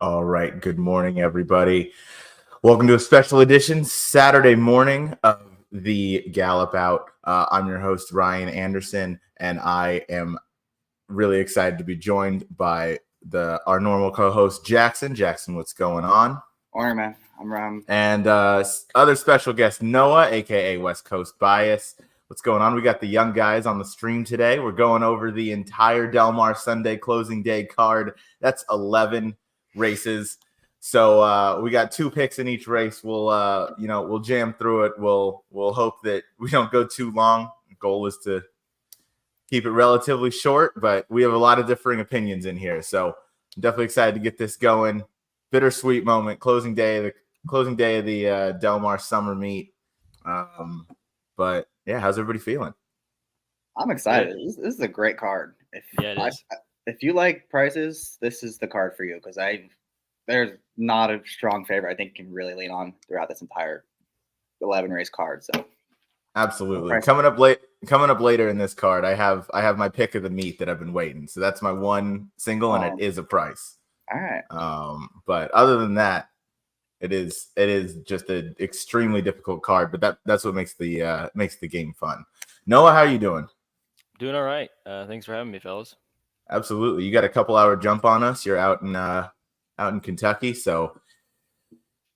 All right. Good morning, everybody. Welcome to a special edition Saturday morning of the Gallop Out. I'm your host, Ryan Anderson, and I am really excited to be joined by our normal co-host, Jackson. Jackson, what's going on? Morning, man. I'm Ram. And other special guest, Noah, aka West Coast Bias. What's going on? We got the young guys on the stream today. We're going over the entire Del Mar Sunday closing day card. That's 11 races. So we got 2 picks in each race. We'll jam through it. We'll hope that we don't go too long. The goal is to keep it relatively short, but we have a lot of differing opinions in here. So I'm definitely excited to get this going. Bittersweet moment, closing day of the Del Mar Summer Meet. But yeah, how's everybody feeling? I'm excited. This is a great card. If you like prices, this is the card for you because there's not a strong favorite I think you can really lean on throughout this entire 11 race card. So absolutely. Coming up later in this card, I have my pick of the meet that I've been waiting. So that's my one single, and it is a price. All right. But other than that, it is just an extremely difficult card, but that's what makes the game fun. Noah, how are you doing? Doing all right. Thanks for having me, fellas. Absolutely. You got a couple hour jump on us. You're out in Kentucky, so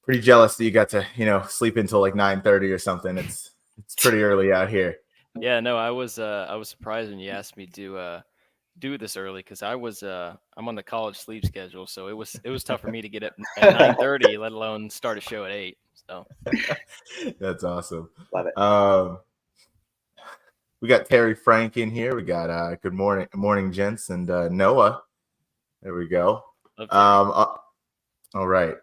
pretty jealous that you got to sleep until like 9:30 or something. It's pretty early out here. Yeah, no, I was surprised when you asked me to do this early because I'm on the college sleep schedule, so it was tough for me to get up at 9:30, let alone start a show at 8. So that's awesome. Love it. We got Terry Frank in here. We got good morning, gents, and Noah. There we go. All right.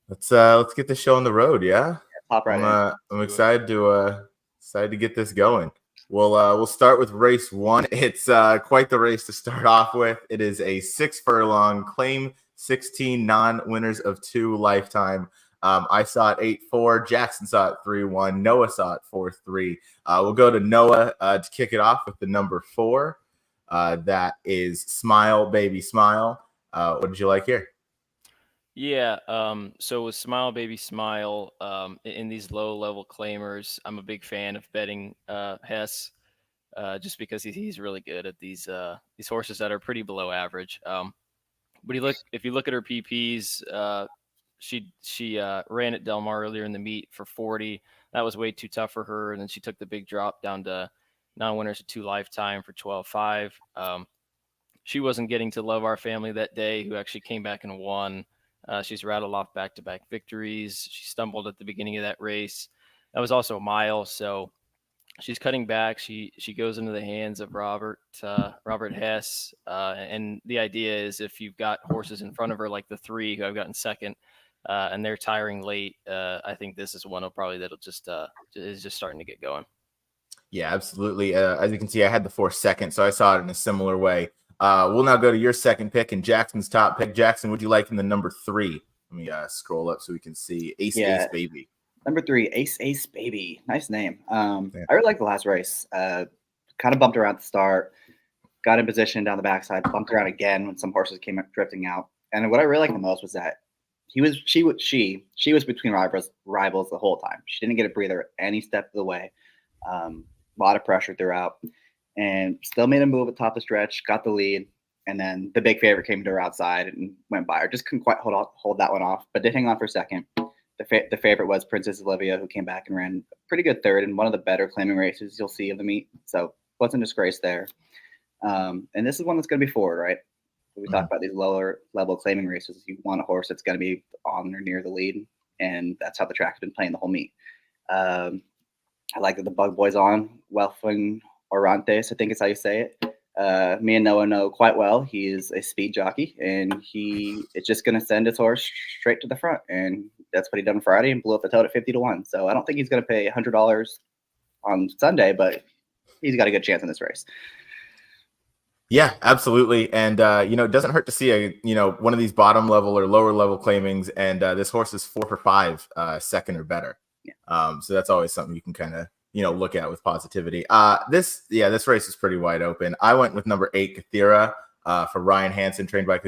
Let's get the show on the road. Yeah. Pop right in. I'm excited to get this going. We'll start with race 1. It's quite the race to start off with. It is a 6 furlong claim, 16 non-winners of 2 lifetime. I saw it 8-4. Jackson saw it 3-1. Noah saw it 4-3. We'll go to Noah to kick it off with the number 4. That is Smile, Baby Smile. What did you like here? Yeah, so with Smile Baby Smile, in these low-level claimers, I'm a big fan of betting Hess, just because he's really good at these horses that are pretty below average. But if you look at her PPs, she ran at Del Mar earlier in the meet for 40. That was way too tough for her, and then she took the big drop down to non-winners of 2 lifetime for 12.5. She wasn't getting to Love Our Family that day, who actually came back and won. She's rattled off back-to-back victories. She stumbled at the beginning of that race. That was also a mile, so she's cutting back. She goes into the hands of Robert Hess, and the idea is if you've got horses in front of her like the 3 who I've gotten second, and they're tiring late, I think this is one that'll just is just starting to get going. Yeah, absolutely. As you can see, I had the 4 second, so I saw it in a similar way. We'll now go to your second pick and Jackson's top pick. Jackson, would you like in the number 3? Let me scroll up so we can see Ace Baby. Number 3, Ace Baby. Nice name. I really like the last race. Kind of bumped around at the start, got in position down the backside, bumped around again when some horses came up drifting out. And what I really liked the most was that she was between rivals the whole time. She didn't get a breather any step of the way. A lot of pressure throughout. And still made a move at top of the stretch, got the lead, and then the big favorite came to her outside and went by her. Just couldn't quite hold that one off, but did hang on for a second. The favorite was Princess Olivia, who came back and ran a pretty good third in one of the better claiming races you'll see of the meet. So wasn't a disgrace there. And this is one that's going to be forward, right? We talk about these lower level claiming races. You want a horse that's going to be on or near the lead, and that's how the track's been playing the whole meet. I like that the Bug Boy's on. Welfing Orantes, I think is how you say it. Me and Noah know quite well. He is a speed jockey, and he is just going to send his horse straight to the front. And that's what he done Friday and blew up the tote at 50-1. So I don't think he's going to pay $100 on Sunday, but he's got a good chance in this race. Yeah, absolutely. And, it doesn't hurt to see one of these bottom level or lower level claimings. And this horse is 4 for 5, second or better. Yeah. So that's always something you can kind of, look at with positivity. This race is pretty wide open. I went with number 8, Kathira. for Ryan Hansen, trained by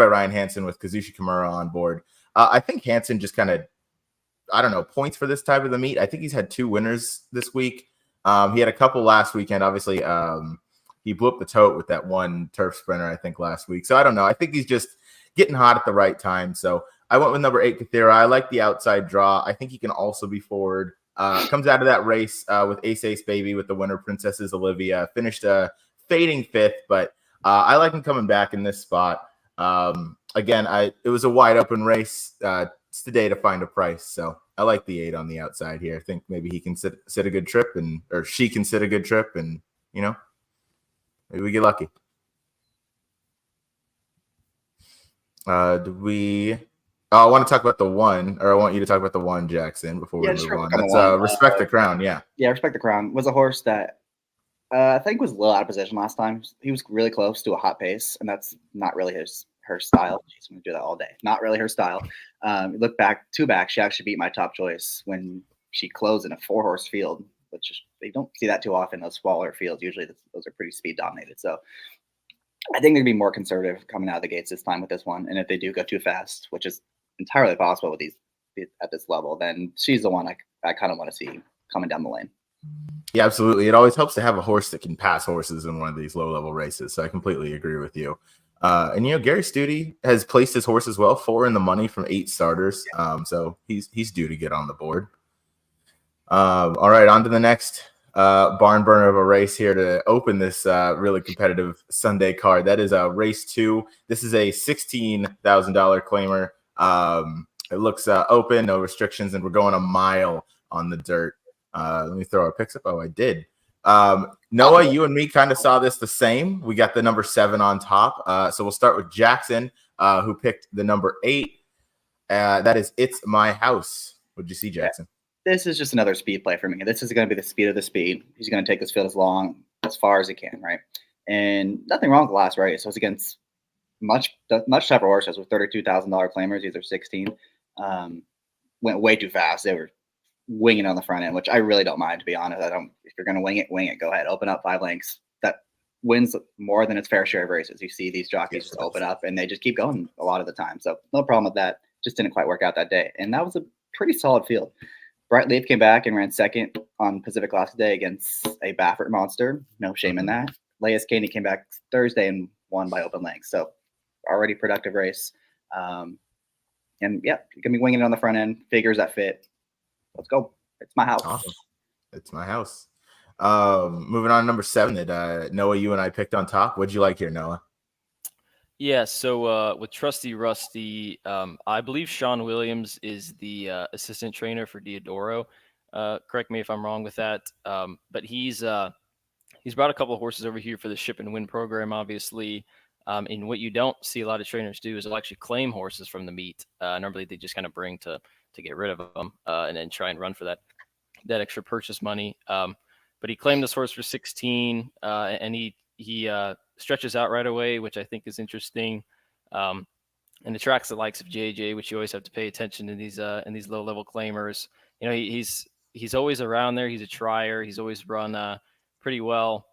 Ryan Hansen with Kazushi Kimura on board. I think Hansen just kind of, I don't know, points for this type of the meet. I think he's had 2 winners this week. He had a couple last weekend. Obviously, he blew up the tote with that one turf sprinter, I think, last week. So I don't know. I think he's just getting hot at the right time. So I went with number 8, Kathira. I like the outside draw. I think he can also be forward. Comes out of that race with Ace Baby with the winner, Princesses Olivia. Finished fading 5th, but I like him coming back in this spot. Again, it was a wide open race. It's the day to find a price. So I like the 8 on the outside here. I think maybe he can sit a good trip, or she can sit a good trip, and maybe we get lucky. I want to talk about the 1, or I want you to talk about the 1, Jackson, before we move on. That's Respect the Crown, yeah. Yeah, Respect the Crown was a horse that I think was a little out of position last time. He was really close to a hot pace, and that's not really her style. She's going to do that all day. Not really her style. Look back, 2 back, she actually beat my top choice when she closed in a 4-horse field, which they don't see that too often, those smaller fields. Usually those are pretty speed dominated. So I think they're going to be more conservative coming out of the gates this time with this one. And if they do go too fast, which is entirely possible with these at this level, then she's the one I kind of want to see coming down the lane. Yeah, absolutely. It always helps to have a horse that can pass horses in one of these low-level races. So I completely agree with you. And Gary Studi has placed his horse as well, 4 in the money from 8 starters. So he's due to get on the board. All right, on to the next barn burner of a race here to open this really competitive Sunday card. That is race 2. This is a $16,000 claimer. It looks open, no restrictions, and we're going a mile on the dirt. Let me throw our picks up. Oh, I did. Noah, you and me kind of saw this the same. We got the number 7 on top. So we'll start with Jackson, who picked the number 8. That is It's My House. What'd you see, Jackson? This is just another speed play for me. This is going to be the speed of the speed. He's going to take this field as far as he can, right? And nothing wrong with the last race. So it's against much tougher horses with $32,000 claimers. These are 16. Went way too fast. They were winging on the front end, which I really don't mind, to be honest. If you're going to wing it, go ahead. Open up 5 lengths. That wins more than its fair share of races. You see these jockeys just open up, and they just keep going a lot of the time. So no problem with that. Just didn't quite work out that day. And that was a pretty solid field. Bright Leaf came back and ran 2nd on Pacific Classic Day against a Baffert monster. No shame in that. Leia's Candy came back Thursday and won by open lengths. So already productive race. And yeah, you're going to be winging it on the front end. Figures that fit. Let's go. It's my house. Awesome. It's my house. Moving on to number 7 that Noah, you and I picked on top. What'd you like here, Noah? Yeah, so with Trusty Rusty, I believe Sean Williams is the assistant trainer for Diodoro. Correct me if I'm wrong with that. But he's brought a couple of horses over here for the Ship and Win program, obviously. And what you don't see a lot of trainers do is they'll actually claim horses from the meet. Normally they just kind of bring to get rid of them and then try and run for that extra purchase money. But he claimed this horse for 16, and he stretches out right away, which I think is interesting, and attracts the likes of JJ, which you always have to pay attention to these low level claimers. He's always around there. He's a trier. He's always run pretty well.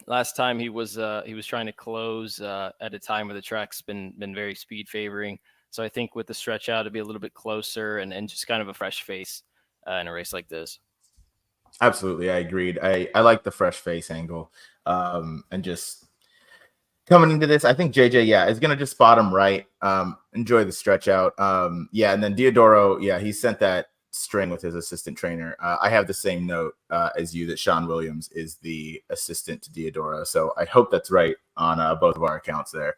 Last time he was trying to close at a time where the track's been very speed favoring. So I think with the stretch out, it'd be a little bit closer and just kind of a fresh face in a race like this. Absolutely, I agreed. I like the fresh face angle, and just coming into this, I think JJ, is gonna just spot him right. Enjoy the stretch out. And then Diodoro, he sent that string with his assistant trainer. I have the same note as you that Sean Williams is the assistant to Diodoro, so I hope that's right on both of our accounts there.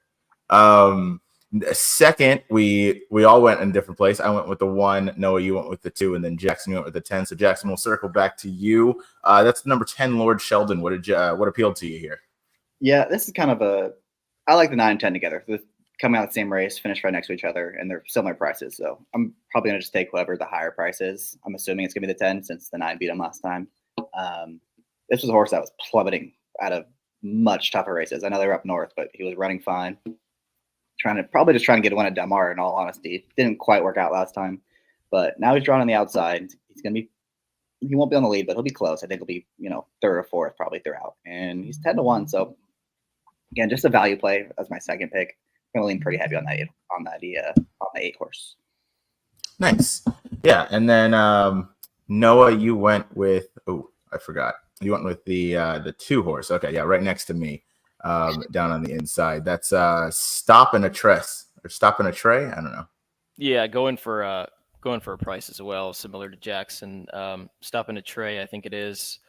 Second, we all went in a different place. I went with the 1, Noah, you went with the 2, and then Jackson, you went with the 10. So Jackson, we'll circle back to you. That's the number 10, Lord Sheldon. What appealed to you here? Yeah, this is kind of I like the 9 and 10 together. They're coming out the same race, finished right next to each other, and they're similar prices. So I'm probably going to just take whoever the higher price is. I'm assuming it's going to be the 10 since the 9 beat him last time. This was a horse that was plummeting out of much tougher races. I know they were up north, but he was running fine. Trying to get one at Del Mar, in all honesty. Didn't quite work out last time. But now he's drawn on the outside. He won't be on the lead, but he'll be close. I think he'll be, 3rd or 4th probably throughout. And he's 10-1, so again, just a value play as my second pick. I'm gonna lean pretty heavy on the 8 horse. Nice. Yeah, and then Noah, you went with I forgot. You went with the 2 horse. Okay, yeah, right next to me, down on the inside. That's Stop in a Tress or Stop in a Tray. I don't know. Yeah, going for a price as well, similar to Jackson. Stop in a Tray, I think it is.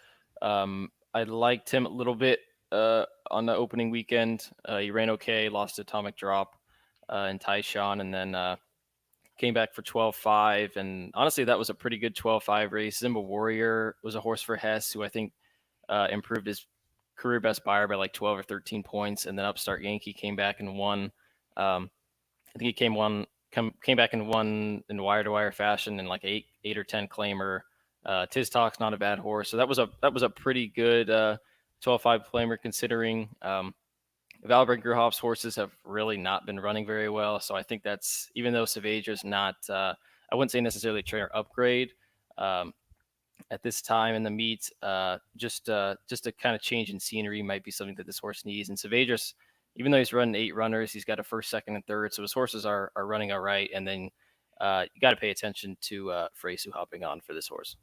I liked him a little bit on the opening weekend. He ran okay, lost Atomic Drop in Tyshawn, and then came back for 12.5. And honestly, that was a pretty good 12.5 race. Zimba Warrior was a horse for Hess, who I think improved his career best buyer by like 12 or 13 points. And then Upstart Yankee came back and won. I think he came back and won in wire to wire fashion in like eight or 10 claimer. Tiz Talk's not a bad horse. So that was a pretty good 12.5 claimer considering Valbrand Gruhoff's horses have really not been running very well. So I think that's, even though Savage's not, I wouldn't say necessarily a trainer upgrade at this time in the meet. Just a kind of change in scenery might be something that this horse needs. And Savage's, even though he's running 8 runners, he's got a first, second, and third. So his horses are running all right. And then you got to pay attention to Freysu hopping on for this horse.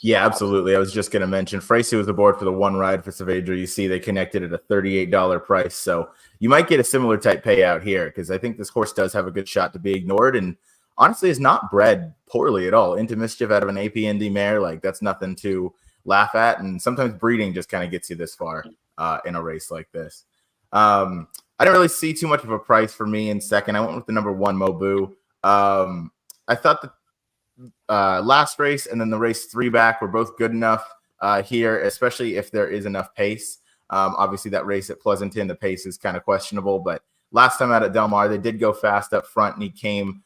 Yeah, absolutely. I was just going to mention Freysu was aboard for the 1 ride for Savager. You see they connected at a $38 price. So you might get a similar type payout here because I think this horse does have a good shot to be ignored and honestly is not bred poorly at all. Into Mischief out of an APND mare, like that's nothing to laugh at. And sometimes breeding just kind of gets you this far in a race like this. I didn't really see too much of a price for me in second. I went with the number 1 Mobu. I thought that last race and then the race 3 back were both good enough here, especially if there is enough pace. Obviously, that race at Pleasanton, the pace is kind of questionable, but last time out at Del Mar, they did go fast up front, and he came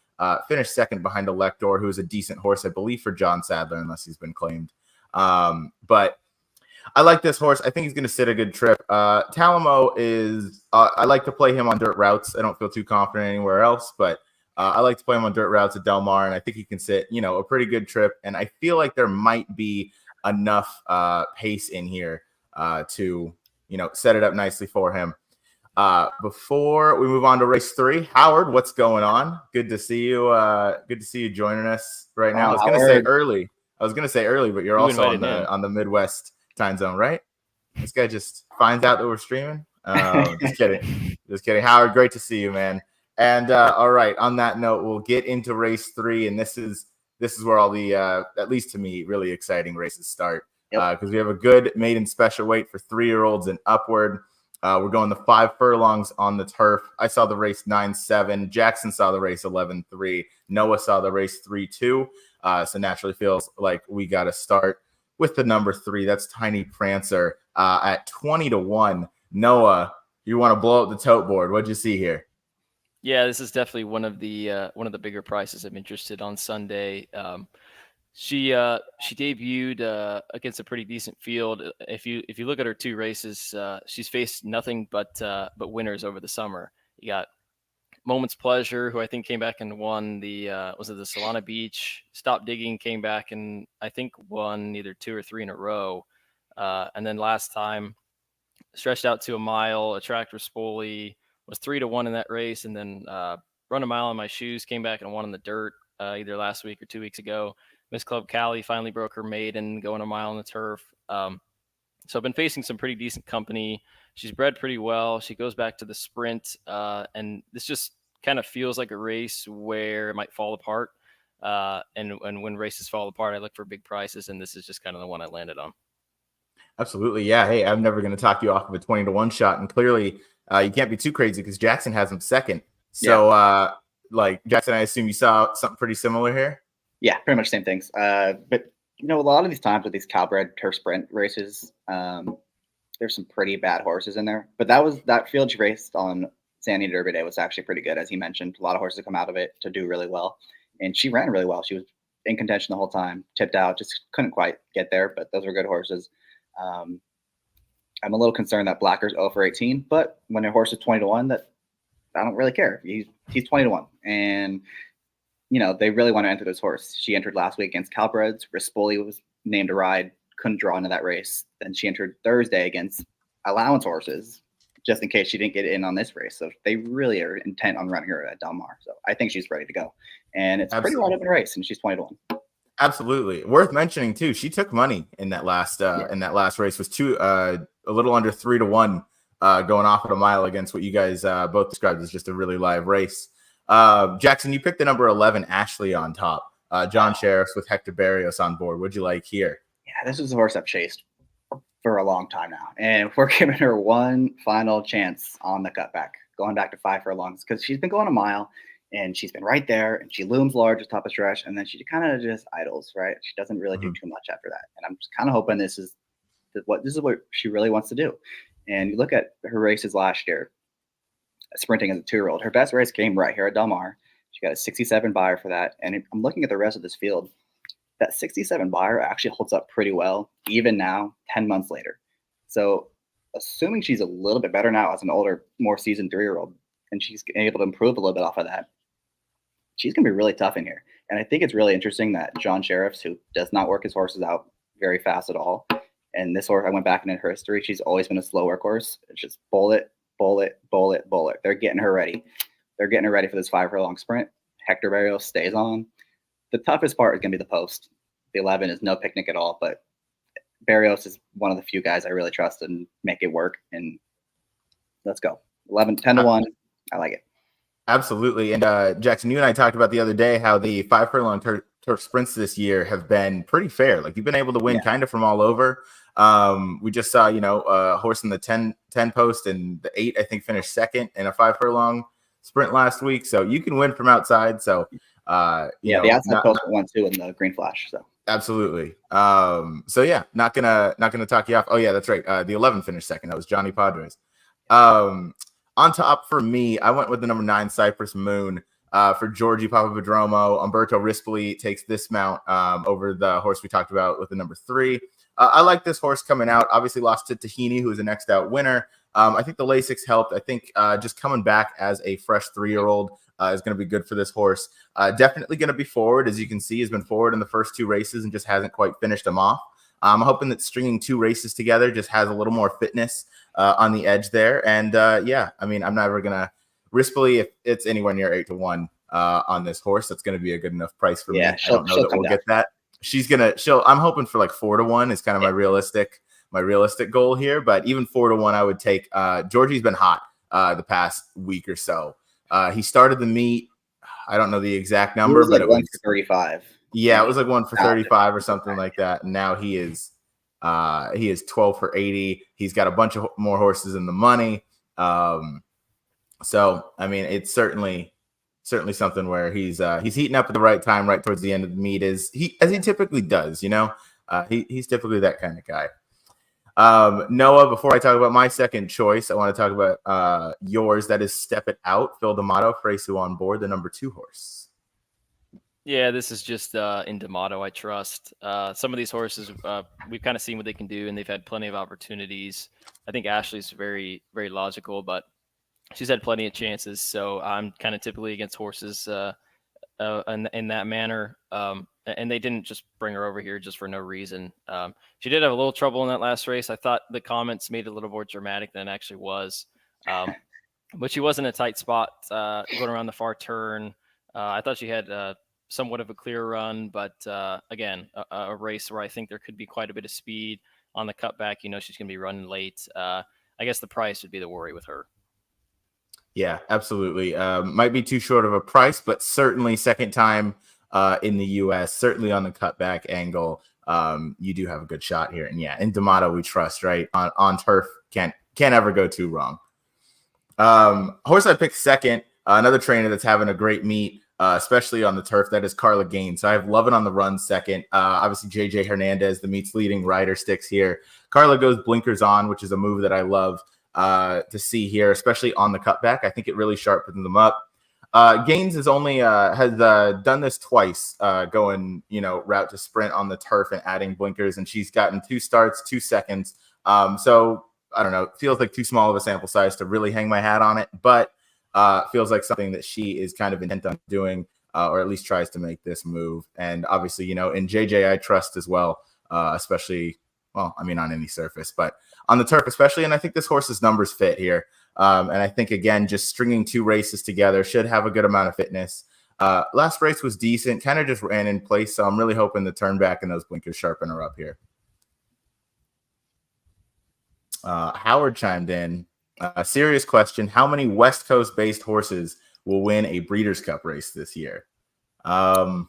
finished second behind Elector, who is a decent horse, I believe, for John Sadler, unless he's been claimed. But I like this horse. I think he's going to sit a good trip. Talamo is I like to play him on dirt routes. I don't feel too confident anywhere else, but I like to play him on dirt routes at Del Mar, and I think he can sit, a pretty good trip. And I feel like there might be enough pace in here to, set it up nicely for him. Before we move on to race 3, Howard, what's going on? Good to see you. Good to see you joining us right now. I was going to say early, but you're also on the Midwest time zone, right? This guy just finds out that we're streaming. Just kidding. Howard, great to see you, man. And all right, on that note, we'll get into race 3, and this is where all the at least to me really exciting races start because we have a good maiden special weight for 3-year-olds and upward. We're going the 5 furlongs on the turf. I saw the race 9-7. Jackson saw the race 11-3. Noah saw the race 3-2. So naturally feels like we got to start with the number 3. That's Tiny Prancer at 20-1. Noah, you want to blow up the tote board? What'd you see here? Yeah, this is definitely one of the bigger prices I'm interested on Sunday. She debuted against a pretty decent field. If you look at her 2 races, she's faced nothing but winners over the summer. You got Moment's Pleasure, who I think came back and won the was it the Solana Beach? Stop Digging came back and I think won either 2 or 3 in a row. And then last time stretched out to a mile. Attractor Spoli was 3-1 in that race, and then run a mile in my shoes, came back and won in the dirt either last week or 2 weeks ago. Miss Club Cali finally broke her maiden, going a mile on the turf. So I've been facing some pretty decent company. She's bred pretty well. She goes back to the sprint, and this just kind of feels like a race where it might fall apart. And when races fall apart, I look for big prices, and this is just kind of the one I landed on. Absolutely, yeah. Hey, I'm never going to talk you off of a 20-1 shot, and clearly you can't be too crazy because Jackson has him second. So, Jackson, I assume you saw something pretty similar here? Yeah, pretty much same things. But, a lot of these times with these Calbred turf sprint races, there's some pretty bad horses in there. But that field she raced on Sandy Derby Day was actually pretty good, as he mentioned. A lot of horses come out of it to do really well. And she ran really well. She was in contention the whole time, tipped out, just couldn't quite get there. But those were good horses. I'm a little concerned that Blacker's 0 for 18, but when a horse is 20-1, that I don't really care. He's 20-1, and they really want to enter this horse. She entered last week against Calbreds. Rispoli was named to ride, couldn't draw into that race. Then she entered Thursday against allowance horses, just in case she didn't get in on this race. So they really are intent on running her at Del Mar. So I think she's ready to go. And it's pretty wide open race, and she's 20 to 1. Absolutely. Worth mentioning too, she took money in that last race, was a little under 3 to 1 going off at a mile against what you guys both described as just a really live race. Jackson, you picked the number 11 Ashley on top. John Sheriffs with Hector Barrios on board. What'd you like here? Yeah, this is a horse I've chased for a long time now, and we're giving her one final chance on the cutback, going back to 5 furlongs, because she's been going a mile and she's been right there, and she looms large at top of stretch, and then she kind of just idles, right? She doesn't really do too much after that, and I'm just kind of hoping this is what she really wants to do. And you look at her races last year, sprinting as a 2-year-old. Her best race came right here at Del Mar. She got a 67 buyer for that, and I'm looking at the rest of this field. That 67 buyer actually holds up pretty well, even now, 10 months later. So assuming she's a little bit better now as an older, more seasoned 3-year-old, and she's able to improve a little bit off of that, she's going to be really tough in here. And I think it's really interesting that John Sheriffs, who does not work his horses out very fast at all, and this horse, I went back into her history, she's always been a slow workhorse. It's just bullet. They're getting her ready. They're getting her ready for this 5 furlong sprint. Hector Barrios stays on. The toughest part is going to be the post. The 11 is no picnic at all, but Barrios is one of the few guys I really trust and make it work. And let's go. 10 to 1. I like it. Absolutely. And Jackson, you and I talked about the other day how the 5 furlong turf sprints this year have been pretty fair. Like, you've been able to win kind of from all over. We just saw, a horse in the 10 post, and the 8, I think, finished second in a 5 furlong sprint last week. So you can win from outside. So the outside post won too in the green flash. So absolutely. Not gonna talk you off. Oh yeah, that's right. The 11 finished second. That was Johnny Padres. On top for me, I went with the number 9 Cypress Moon. For Georgie Papapadromo. Umberto Rispoli takes this mount over the horse we talked about with the number 3. I like this horse coming out. Obviously lost to Tahini, who is a next out winner. I think the Lasix helped. I think just coming back as a fresh 3-year-old is going to be good for this horse. Definitely going to be forward. As you can see, has been forward in the first 2 races and just hasn't quite finished them off. I'm hoping that stringing 2 races together just has a little more fitness on the edge there. And I'm never going to Rispoli, if it's anywhere near 8 to 1 on this horse, that's going to be a good enough price for me. I don't know that we'll get that. I'm hoping for like 4 to 1 is kind of my realistic goal here. But even 4 to 1, I would take. Georgie's been hot the past week or so. He started the meet. I don't know the exact number, but it was 35. Yeah, it was like 1 for 35 or something like that. And now he is 12 for 80. He's got a bunch of more horses in the money. So I mean, it's certainly something where he's heating up at the right time, right towards the end of the meet, as he typically does. He's typically that kind of guy. Noah, before I talk about my second choice, I want to talk about yours. That is Step It Out, Phil D'Amato, Fresu on board, the number 2 horse. Yeah, this is just in D'Amato, I trust. Some of these horses, we've kind of seen what they can do, and they've had plenty of opportunities. I think Ashley's very, very logical, but she's had plenty of chances. So I'm kind of typically against horses in that manner. And they didn't just bring her over here just for no reason. She did have a little trouble in that last race. I thought the comments made it a little more dramatic than it actually was. But she was in a tight spot going around the far turn. I thought she had somewhat of a clear run, but again, a race where I think there could be quite a bit of speed on the cutback. She's going to be running late. I guess the price would be the worry with her. Yeah, absolutely. Might be too short of a price, but certainly second time in the U.S., certainly on the cutback angle, you do have a good shot here. And yeah, in D'Amato we trust, right? On turf, can't ever go too wrong. Horse I picked second, another trainer that's having a great meet, especially on the turf, that is Carla Gaines. So I have Lovin' on the Run second. Obviously, JJ Hernandez, the meet's leading rider, sticks here. Carla goes blinkers on, which is a move that I love to see here, especially on the cutback. I think it really sharpens them up. Gaines has only has done this twice, going route to sprint on the turf and adding blinkers, and she's gotten 2 starts, 2 seconds. So I don't know, it feels like too small of a sample size to really hang my hat on it, but feels like something that she is kind of intent on doing, or at least tries to make this move. And obviously, in JJ I trust as well, especially well, I mean, on any surface, but on the turf especially. And I think this horse's numbers fit here. And I think, again, just stringing 2 races together should have a good amount of fitness. Last race was decent, kind of just ran in place. So I'm really hoping the turn back and those blinkers sharpen her up here. Howard chimed in. A serious question. How many West Coast based horses will win a Breeders' Cup race this year? I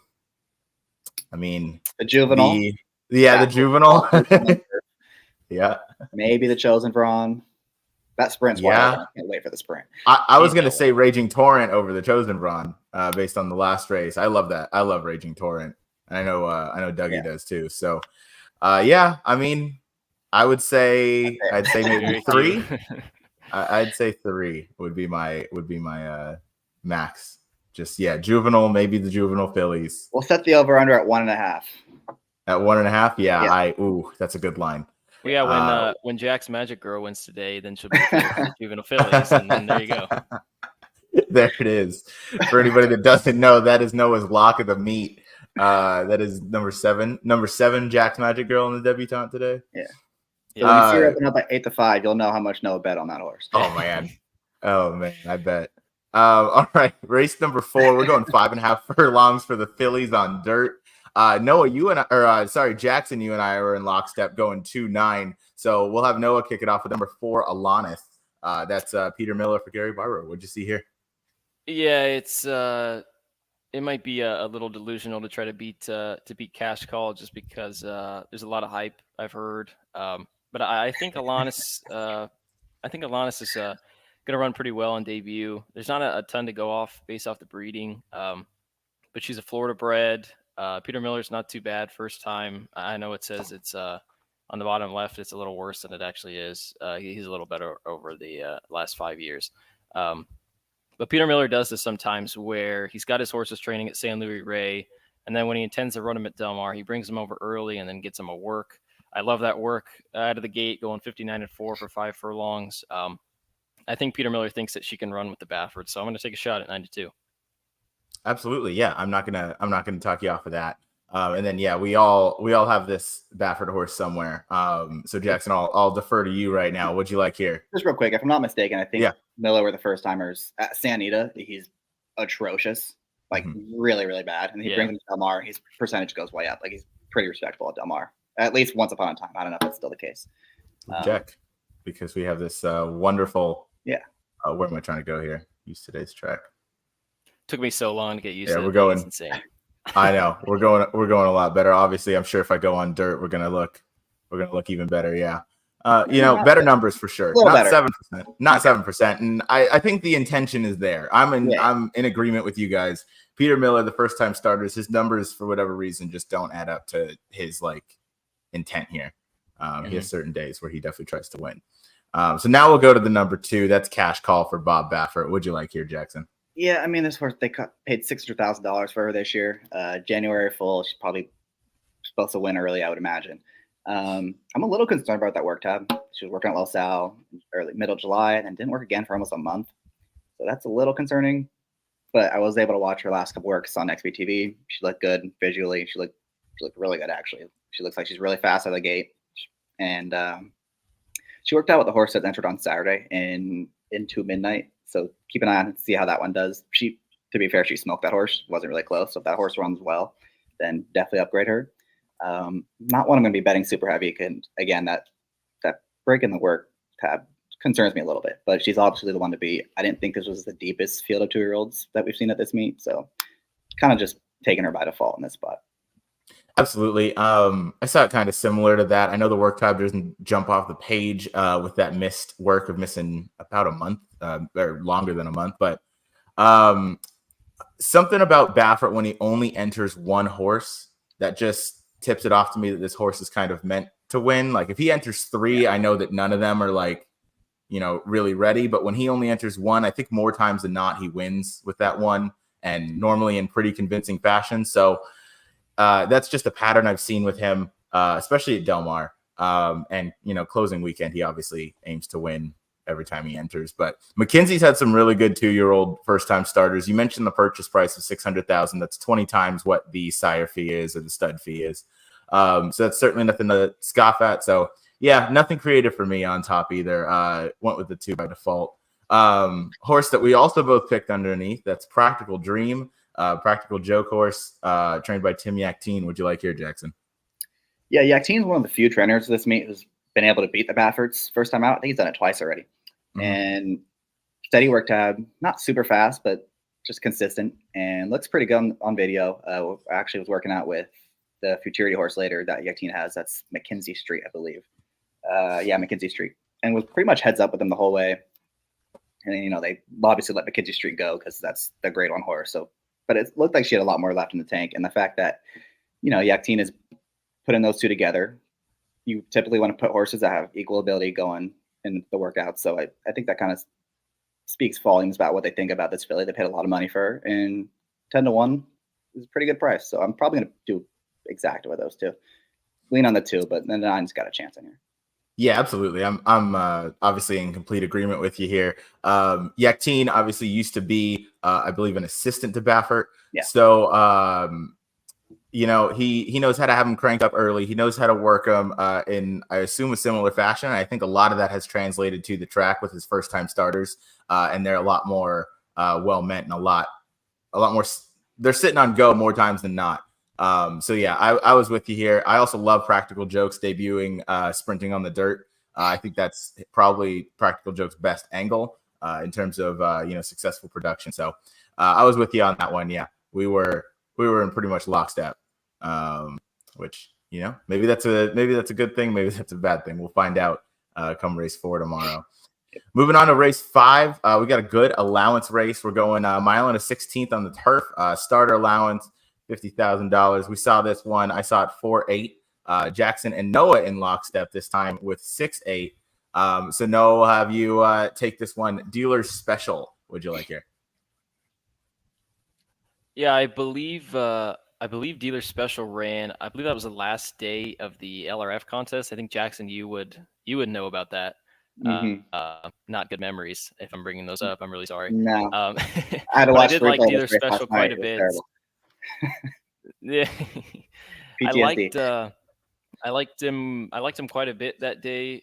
mean, the Juvenile. The Juvenile. Yeah. Maybe the Chosen Brawn. That sprint's wild. I can't wait for the sprint. I was going to say Raging Torrent over the Chosen Brawn based on the last race. I love that. I love Raging Torrent. And I know Dougie does too. So, I mean, I'd say maybe 3. I'd say 3 would be my max. Just Juvenile, maybe the Juvenile fillies. We'll set the over under at 1.5. At 1.5, yeah. That's a good line. Well, yeah, when Jack's Magic Girl wins today, then she'll be the Juvenile fillies, and then there you go. There it is. For anybody that doesn't know, that is Noah's lock of the meet. That is number 7. Number 7, Jack's Magic Girl in the debutante today. Yeah. So when you see her open up at 8-5, you'll know how much Noah bet on that horse. Oh man, I bet. All right, race number 4. We're going 5.5 furlongs for the fillies on dirt. Noah, Jackson, you and I are in lockstep going 2-9. So we'll have Noah kick it off with number 4, Alanis. That's Peter Miller for Gary Barber. What'd you see here? Yeah, it might be a little delusional to try to beat Cash Call just because there's a lot of hype I've heard. But I think Alanis is going to run pretty well on debut. There's not a ton to go off based off the breeding, but she's a Florida bred. Peter Miller's not too bad first time. I know it says it's on the bottom left. It's a little worse than it actually is. He's a little better over the last 5 years. But Peter Miller does this sometimes where he's got his horses training at San Luis Rey, and then when he intends to run them at Del Mar, he brings them over early and then gets them a work. I love that work out of the gate, going 59-4 for 5 furlongs. I think Peter Miller thinks that she can run with the Baffert, so I'm going to take a shot at 9-2. Absolutely, yeah. I'm not gonna talk you off of that. And then we all have this Baffert horse somewhere. So Jackson, I'll defer to you right now. What'd you like here? Just real quick, if I'm not mistaken, I think Miller were the first timers at Santa Anita. He's atrocious, like really, really bad. And he brings him to Del Mar. His percentage goes way up. Like he's pretty respectable at Del Mar. At least once upon a time. I don't know if that's still the case. Check, because we have this wonderful. Yeah. Where am I trying to go here? Use today's track. Took me so long to get used to. We're going. It's insane. I know we're going a lot better. Obviously, I'm sure if I go on dirt, we're gonna look even better. Yeah. Better numbers for sure. Not 7%. Not 7%. And I think the intention is there. I'm in agreement with you guys. Peter Miller, the first time starters, his numbers for whatever reason just don't add up to his intent here. He has certain days where he definitely tries to win. So now we'll go to the number 2. That's Cash Call for Bob Baffert. What'd you like here, Jackson? Yeah, I mean, this horse, they paid $600,000 for her this year. January full, she's probably supposed to win early, I would imagine. I'm a little concerned about that work tab. She was working at Los Al middle July and didn't work again for almost a month. So that's a little concerning. But I was able to watch her last couple works on XBTV. She looked good visually. She looked really good, actually. She looks like she's really fast out of the gate. And she worked out with the horse that's entered on Saturday into midnight. So keep an eye on it and see how that one does. To be fair, she smoked that horse. Wasn't really close. So if that horse runs well, then definitely upgrade her. Not one I'm going to be betting super heavy. And again, that break in the work tab concerns me a little bit. But she's obviously the one to beat. I didn't think this was the deepest field of 2-year-olds that we've seen at this meet. So kind of just taking her by default in this spot. Absolutely. I saw it kind of similar to that. I know the work tab doesn't jump off the page with that missed work of missing about a month or longer than a month. But something about Baffert when he only enters one horse that just tips it off to me that this horse is kind of meant to win. Like if he enters 3, I know that none of them are really ready. But when he only enters 1, I think more times than not, he wins with that one and normally in pretty convincing fashion. So that's just a pattern I've seen with him, especially at Del Mar. And closing weekend, he obviously aims to win every time he enters. But McKinsey's had some really good 2-year-old first-time starters. You mentioned the purchase price of $600,000. That's 20 times what the sire fee is or the stud fee is. So that's certainly nothing to scoff at. So yeah, nothing creative for me on top either. Went with the 2 by default. Horse that we also both picked underneath, that's Practical Dream, practical joke horse, trained by Tim Yaktine. Would you like here, Jackson? Yeah, Yaktine is one of the few trainers of this meet who's been able to beat the Baffords first time out. I think he's done it twice already. Mm-hmm. And steady work tab, not super fast, but just consistent, and looks pretty good on video. I actually was working out with the Futurity horse later that Yaktine has. That's McKenzie Street, I believe. Yeah, McKenzie Street. And was pretty much heads up with him the whole way. And, they obviously let McKenzie Street go because that's the grade 1 horse. So, but it looked like she had a lot more left in the tank. And the fact that, Yaktine is putting those two together, you typically want to put horses that have equal ability going in the workout. So I think that kind of speaks volumes about what they think about this filly. They paid a lot of money for her, and 10-1 is a pretty good price. So I'm probably going to do exact with those two. Lean on the 2, but then the 9's got a chance in here. Yeah, absolutely. I'm obviously in complete agreement with you here. Yaktine obviously used to be, I believe, an assistant to Baffert. Yeah. So, he knows how to have him cranked up early. He knows how to work him in, I assume, a similar fashion. I think a lot of that has translated to the track with his first-time starters, and they're a lot more well-meant and a lot more. They're sitting on go more times than not. So yeah, I was with you here. I also love Practical Jokes debuting sprinting on the dirt. I think that's probably Practical Jokes' best angle in terms of successful production. So I was with you on that one. Yeah, we were in pretty much lockstep. Which maybe that's a good thing. Maybe that's a bad thing. We'll find out come race 4 tomorrow. Moving on to race 5, we got a good allowance race. We're going a mile and a 16th on the turf. Starter allowance, $50,000. We saw this one. I saw it 4-8. Jackson and Noah in lockstep this time with 6-8. So Noah, will have you take this one. Dealer special. Would you like here? Yeah, I believe Dealer Special ran. I believe that was the last day of the LRF contest. I think Jackson, you would know about that. Mm-hmm. Not good memories. If I'm bringing those up, I'm really sorry. No, I did like Dealer Special quite a bit. Yeah, I liked him quite a bit that day.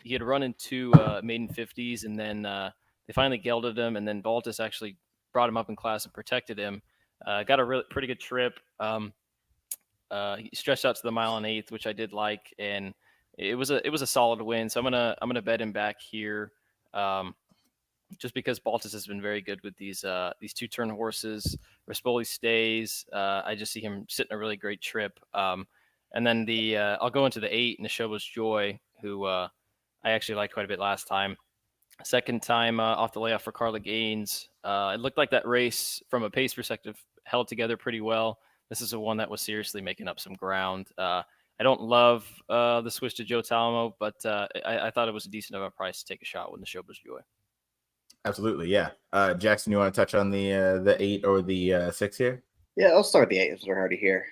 He had run into maiden 50s, and then they finally gelded him, and then Baltus actually brought him up in class and protected him. Got a really pretty good trip. He stretched out to the mile and 1/8, which I did like, and it was a solid win. So I'm gonna bet him back here, just because Baltus has been very good with these 2-turn horses. Rispoli stays. I just see him sitting a really great trip. And then I'll go into the 8, Neshoba's Joy, who I actually liked quite a bit last time. Second time off the layoff for Carla Gaines. It looked like that race, from a pace perspective, held together pretty well. This is a one that was seriously making up some ground. I don't love the switch to Joe Talamo, but I thought it was a decent of a price to take a shot with Neshoba's Joy. Absolutely, yeah. Jackson, you want to touch on the 8 or the 6 here? Yeah, I'll start with the 8 as we're already here.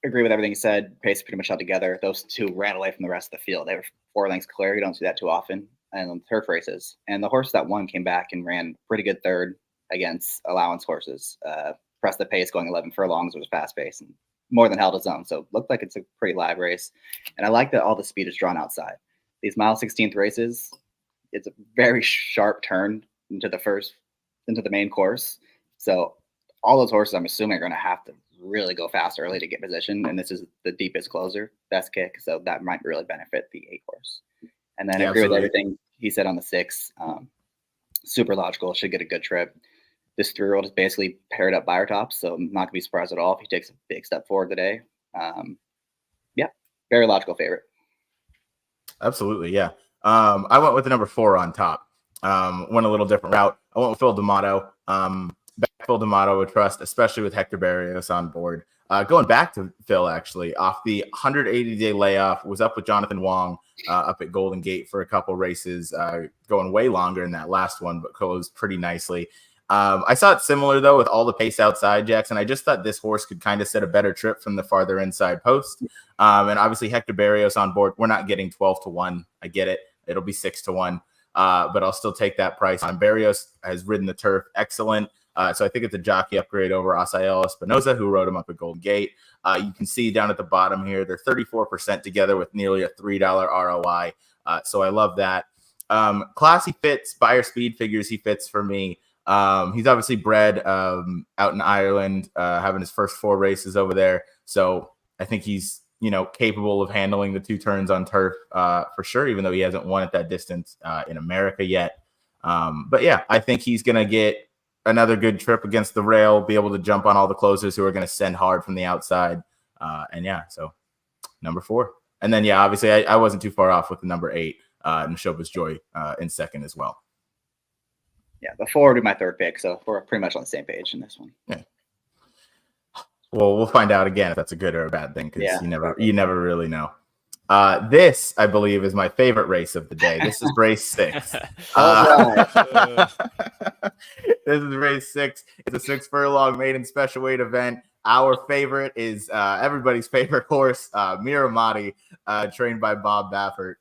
Agree with everything you said. Pace pretty much held together. Those two ran away from the rest of the field. They were 4 lengths clear. You don't see that too often in turf races. And the horse that won came back and ran pretty good third against allowance horses. Pressed the pace, going 11 furlongs. It was fast pace and more than held its own. So it looked like it's a pretty live race. And I like that all the speed is drawn outside. These mile 16th races, it's a very sharp turn into the main course. So all those horses, I'm assuming, are going to have to really go fast early to get position. And this is the deepest closer, best kick. So that might really benefit the 8 horse. And then I agree with everything he said on the 6. Super logical. Should get a good trip. This 3-year-old is basically paired up by her tops. So I'm not going to be surprised at all if he takes a big step forward today. Yeah, very logical favorite. Absolutely, yeah. I went with the number 4 on top. Went a little different route. I went with Phil D'Amato. Phil D'Amato would trust, especially with Hector Barrios on board. Going back to Phil, actually, off the 180-day layoff, was up with Jonathan Wong up at Golden Gate for a couple races, going way longer in that last one, but closed pretty nicely. I saw it similar, though, with all the pace outside, Jackson. I just thought this horse could kind of set a better trip from the farther inside post. And obviously, Hector Barrios on board. We're not getting 12-1. I get it. It'll be 6-1. But I'll still take that price on. Barrios has ridden the turf excellent. So I think it's a jockey upgrade over Asael Espinoza, who rode him up at Golden Gate. You can see down at the bottom here, they're 34% together with nearly a $3 ROI. So I love that. Class he fits, buyer speed figures he fits for me. He's obviously bred out in Ireland, having his first 4 races over there. So I think he's, capable of handling the 2 turns on turf for sure, even though he hasn't won at that distance in America yet. But yeah, I think he's going to get another good trip against the rail, be able to jump on all the closers who are going to send hard from the outside. And yeah, so number 4. And then, yeah, obviously I wasn't too far off with the number 8, Neshoba's Joy in second as well. Yeah, the 4 would be my third pick, so we're pretty much on the same page in this one. Yeah. Well, we'll find out again if that's a good or a bad thing, because you never really know. This, I believe, is my favorite race of the day. This is race 6. This is race 6. It's a 6 furlong maiden special weight event. Our favorite is everybody's favorite horse, Miramati, trained by Bob Baffert.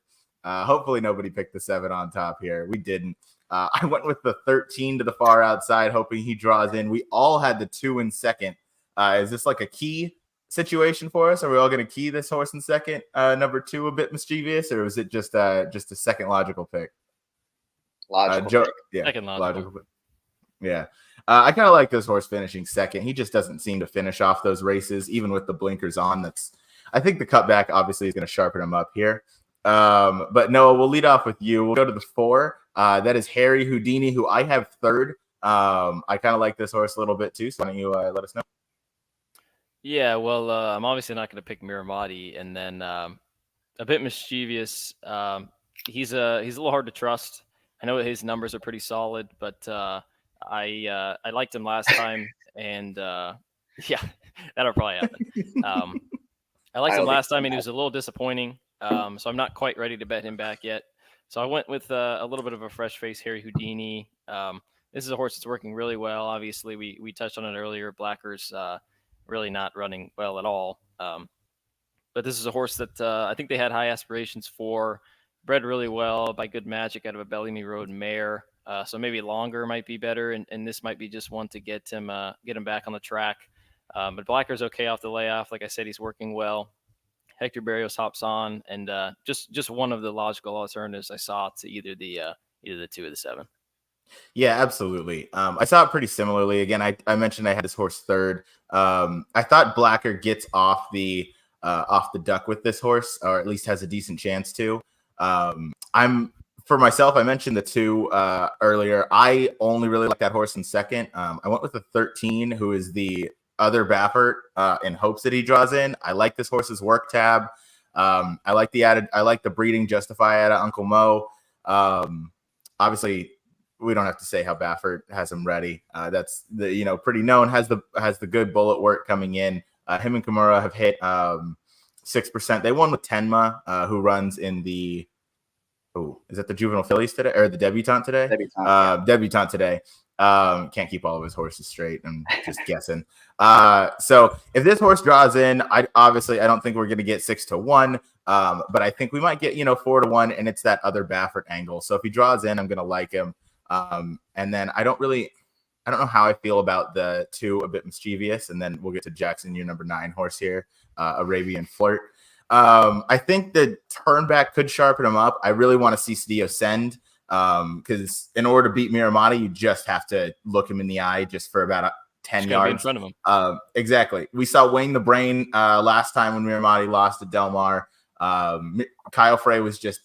Hopefully nobody picked the 7 on top here. We didn't. I went with the 13 to the far outside, hoping he draws in. We all had the 2 in second. Is this like a key situation for us? Are we all going to key this horse in second? Number 2 a bit mischievous, or was it just a second logical pick? Logical pick. Yeah, second logical pick. Yeah. I kind of like this horse finishing second. He just doesn't seem to finish off those races, even with the blinkers on. I think the cutback obviously is going to sharpen him up here. But Noah, we'll lead off with you. We'll go to the 4. That is Harry Houdini, who I have third. I kind of like this horse a little bit too. So why don't you let us know? Yeah, well, I'm obviously not going to pick Miramati, and then a bit mischievous. He's a little hard to trust. I know his numbers are pretty solid, but I liked him last time, and yeah, that'll probably happen. I liked him last time, and he was a little disappointing. So I'm not quite ready to bet him back yet. So I went with a little bit of a fresh face, Harry Houdini. This is a horse that's working really well. Obviously, we touched on it earlier. Blacker's really not running well at all. But this is a horse that I think they had high aspirations for. Bred really well by good magic out of a Bellamy Road mare. So maybe longer might be better, and this might be just one to get him back on the track. But Blacker's okay off the layoff. Like I said, he's working well. Hector Barrios hops on, and just one of the logical alternatives I saw to either the 2 or the 7. Yeah, absolutely. I saw it pretty similarly. Again, I mentioned I had this horse third. I thought Blacker gets off the duck with this horse, or at least has a decent chance to. For myself, I mentioned the 2 earlier. I only really like that horse in second. I went with the 13, who is the other Baffert, in hopes that he draws in. I like this horse's work tab. I like the breeding justify out of Uncle Mo. Obviously, we don't have to say how Baffert has him ready. That's pretty known. Has the good bullet work coming in. Him and Kimura have hit 6%. They won with Tenma, who runs in the. Oh, is that the Juvenile Fillies today or the Debutante today? Debutante today. Can't keep all of his horses straight. I'm just guessing. So if this horse draws in, I don't think we're going to get 6-1. But I think we might get 4-1, and it's that other Baffert angle. So if he draws in, I'm going to like him. And then I don't know how I feel about the 2 a bit mischievous, and then we'll get to Jackson, your number 9 horse here, Arabian Flirt. I think the turn back could sharpen him up. I really want to see Cedillo send, because in order to beat Miramati, you just have to look him in the eye just for about 10 yards in front of him. Exactly. We saw Wayne the Brain last time when Miramati lost to Del Mar. Kyle Frey was just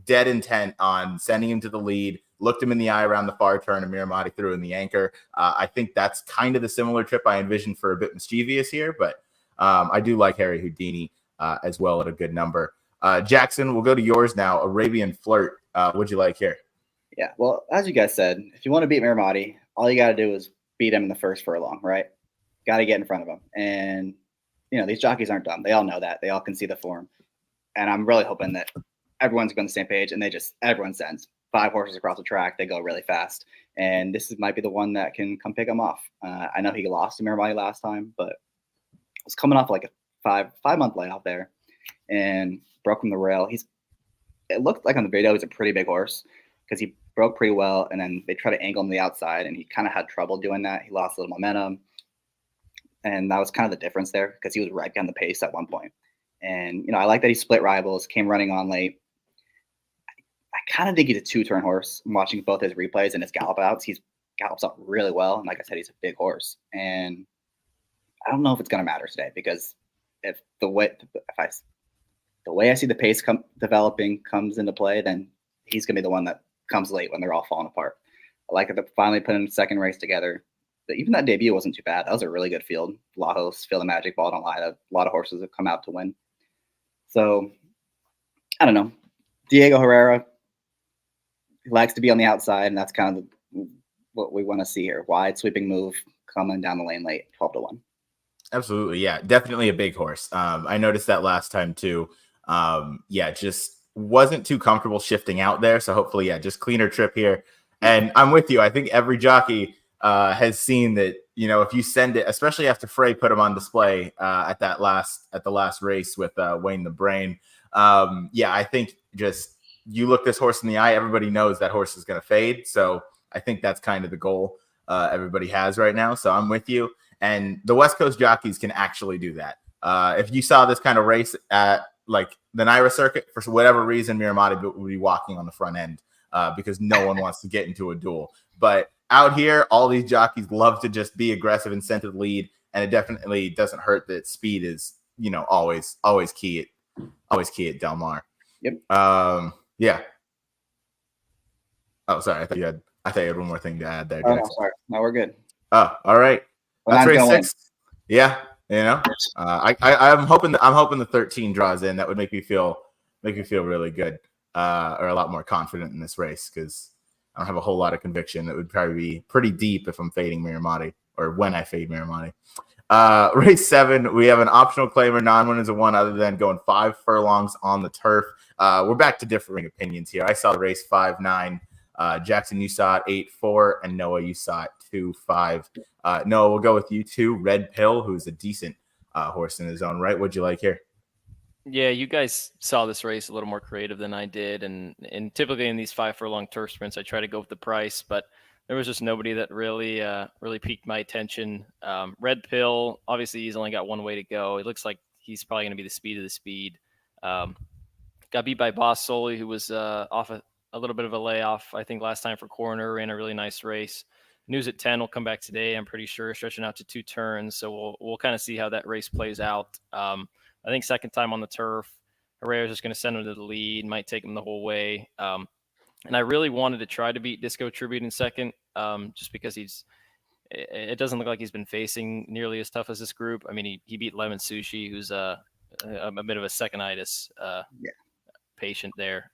dead intent on sending him to the lead, looked him in the eye around the far turn, and Miramati threw in the anchor. I think that's kind of the similar trip I envisioned for a bit mischievous here, but I do like Harry Houdini as well at a good number. Jackson, we'll go to yours now. Arabian Flirt. What'd you like here? Yeah, well, as you guys said, if you want to beat Miramati, all you got to do is beat him in the first furlong, right? Got to get in front of him. And, these jockeys aren't dumb. They all know that. They all can see the form. And I'm really hoping that everyone's on the same page, and everyone sends 5 horses across the track. They go really fast. And this might be the one that can come pick him off. I know he lost to Miramati last time, but was coming off like a 5-month layoff there and broke from the rail. It looked like on the video he's a pretty big horse because he broke pretty well, and then they tried to angle him to the outside, and he kind of had trouble doing that. He lost a little momentum. And that was kind of the difference there because he was right behind the pace at one point. And, I like that he split rivals, came running on late. I kind of think he's a two-turn horse. I'm watching both his replays and his gallop outs. He's gallops out really well. And like I said, he's a big horse. And I don't know if it's going to matter today because if the way I see the pace developing comes into play, then he's going to be the one that comes late when they're all falling apart. I like that they're finally putting a second race together. But even that debut wasn't too bad. That was a really good field. Lajos, Feel the Magic, Ball Don't Lie. A lot of horses have come out to win. So, I don't know. Diego Herrera, he likes to be on the outside, and that's kind of what we want to see here. Wide sweeping move coming down the lane late, 12-1. Absolutely. Yeah, definitely a big horse. I noticed that last time too. Just wasn't too comfortable shifting out there. So hopefully, just cleaner trip here. And I'm with you. I think every jockey has seen that, if you send it, especially after Frey put him on display at the last race with Wayne the Brain. I think just you look this horse in the eye, everybody knows that horse is going to fade. So I think that's kind of the goal everybody has right now. So I'm with you. And the West Coast jockeys can actually do that. If you saw this kind of race at like the Naira circuit, for whatever reason, Miramati would be walking on the front end because no one wants to get into a duel. But out here, all these jockeys love to just be aggressive and send to the lead. And it definitely doesn't hurt that speed is, always key at Del Mar. Yep. Yeah. Oh, sorry. I thought you had one more thing to add there. Oh, no, sorry. No, we're good. Oh, all right. That's race 6. Yeah, I'm hoping the 13 draws in. That would make me feel really good, or a lot more confident in this race because I don't have a whole lot of conviction. It would probably be pretty deep if I'm fading Miramati or when I fade Miramati. Race 7, we have an optional claimer. Non-win is a 1 other than going 5 furlongs on the turf. We're back to differing opinions here. I saw the race 5-9. Jackson, you saw it 8-4, and Noah, you saw it 2-5. Noah, we'll go with you 2. Red Pill, who's a decent horse in his own right. What'd you like here? Yeah, you guys saw this race a little more creative than I did, and typically in these 5 furlong turf sprints, I try to go with the price, but there was just nobody that really piqued my attention. Red Pill, obviously, he's only got one way to go. It looks like he's probably going to be the speed of the speed. Got beat by Boss Soli, who was off a little bit of a layoff, I think, last time for Corner. Ran a really nice race. News at 10 will come back today, I'm pretty sure, stretching out to 2 turns. So we'll kind of see how that race plays out. I think second time on the turf, Herrera's just going to send him to the lead, might take him the whole way. And I really wanted to try to beat Disco Tribute in second, just because it doesn't look like he's been facing nearly as tough as this group. I mean, he beat Lemon Sushi, who's a bit of a second-itis patient there.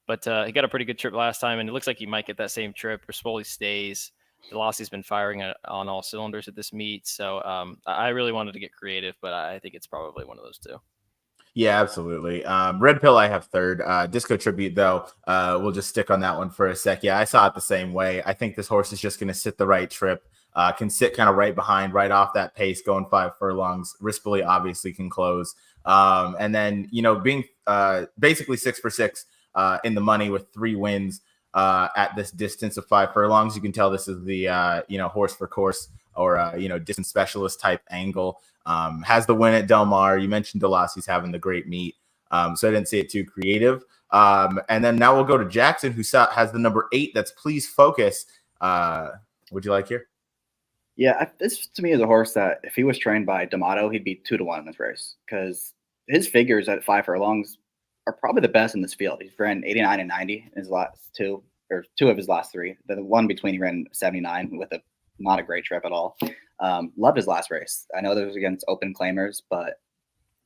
But he got a pretty good trip last time, and it looks like he might get that same trip. Rispoli stays. Velocity's been firing on all cylinders at this meet. So I really wanted to get creative, but I think it's probably one of those two. Yeah, absolutely. Red Pill, I have third. Disco Tribute, though, we'll just stick on that one for a sec. Yeah, I saw it the same way. I think this horse is just going to sit the right trip, can sit kind of right behind, right off that pace, going 5 furlongs. Rispoli obviously can close. And then, being basically 6 for 6 in the money with 3 wins at this distance of 5 furlongs, you can tell this is the, horse for course or, distance specialist type angle. Has the win at Del Mar. You mentioned Delasi's having the great meet. So I didn't see it too creative. And then now we'll go to Jackson, who has the number 8. That's Please Focus. Would you like here? Yeah, this to me is a horse that if he was trained by D'Amato, he'd be 2-1 in this race because his figures at 5 furlongs are probably the best in this field. He's ran 89 and 90 in his last 2 of his last 3. The one between he ran 79 with not a great trip at all. Loved his last race. I know that was against open claimers, but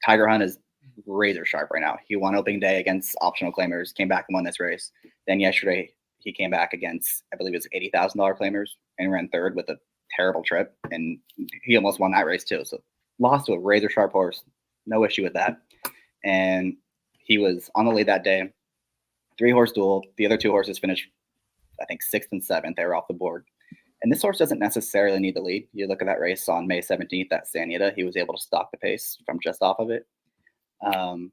Tiger Hunt is razor sharp right now. He won opening day against optional claimers, came back and won this race. Then yesterday he came back against, I believe it was $80,000 claimers and ran 3rd with a terrible trip. And he almost won that race too. So lost to a razor sharp horse. No issue with that. And he was on the lead that day. 3-horse duel. The other 2 horses finished, I think, 6th and 7th. They were off the board. And this horse doesn't necessarily need the lead. You look at that race on May 17th at San Anita, he was able to stalk the pace from just off of it. I'm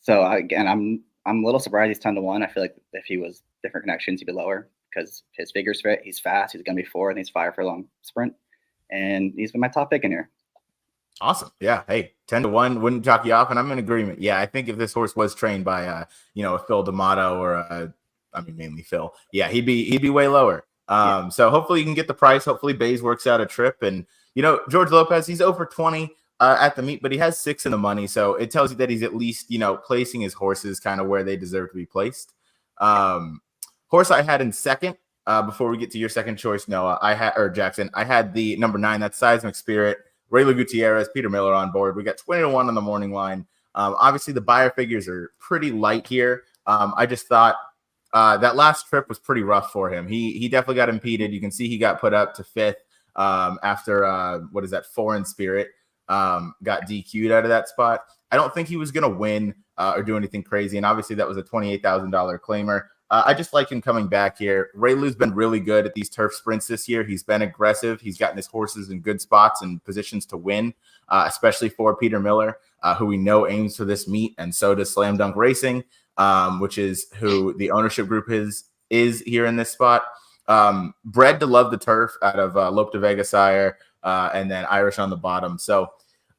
a little surprised he's 10-1. I feel like if he was different connections, he'd be lower because his figures fit. He's fast. He's going to be 4 in these 5 furlong sprint. and he's been my top pick in here. Awesome. Yeah. Hey, 10-1 wouldn't chalk you off, and I'm in agreement. Yeah, I think if this horse was trained by a Phil D'Amato or mainly Phil, yeah, he'd be way lower. So hopefully you can get the price. Hopefully Bays works out a trip, and George Lopez, he's over 20 at the meet, but he has 6 in the money, so it tells you that he's at least placing his horses kind of where they deserve to be placed. Horse I had in second. Before we get to your second choice, Jackson, I had the number 9. That's Seismic Spirit. Rayla Gutierrez, Peter Miller on board. We got 20-1 on the morning line. Obviously, the buyer figures are pretty light here. I just thought that last trip was pretty rough for him. He definitely got impeded. You can see he got put up to 5th after, Foreign Spirit got DQ'd out of that spot. I don't think he was going to win or do anything crazy. And obviously, that was a $28,000 claimer. I just like him coming back here. Raylu's been really good at these turf sprints this year. He's been aggressive. He's gotten his horses in good spots and positions to win, especially for Peter Miller, who we know aims for this meet, and so does Slam Dunk Racing, which is who the ownership group is here in this spot. Bred to love the turf out of Lope de Vega Sire and then Irish on the bottom. So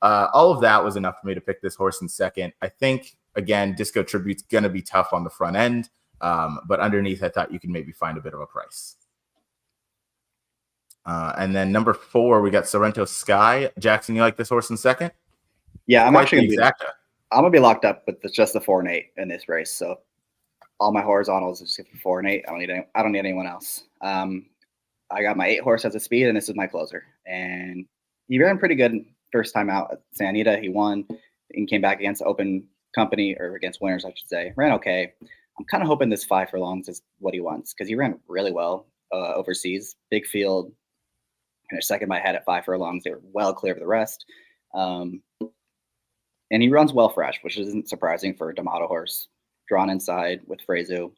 all of that was enough for me to pick this horse in second. I think, again, Disco Tribute's going to be tough on the front end. But underneath, I thought you could maybe find a bit of a price. And then number 4, we got Sorrento Sky. Jackson, you like this horse in second? Yeah, I'm actually gonna be locked up with just the 4 and 8 in this race. So all my horizontals is just 4 and 8. I don't need anyone else. I got my 8 horse as a speed, and this is my closer. And he ran pretty good first time out at Santa Anita. He won and came back against open company, or against winners, I should say. Ran okay. I'm kind of hoping this 5 furlongs is what he wants, because he ran really well overseas. Big field, finished second by head at 5 furlongs. They were well clear of the rest. And he runs well fresh, which isn't surprising for a D'Amato horse. Drawn inside with Frezu.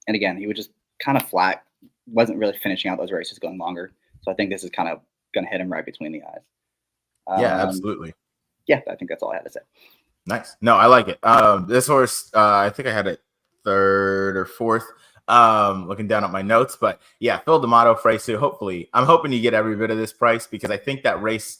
And again, he was just kind of flat. Wasn't really finishing out those races going longer. So I think this is kind of going to hit him right between the eyes. Yeah, absolutely. Yeah, I think that's all I had to say. Nice. No, I like it. This horse, I think I had it 3rd or 4th, looking down at my notes. But yeah, Phil D'Amato, Fresu. Hopefully, I'm hoping you get every bit of this price, because I think that race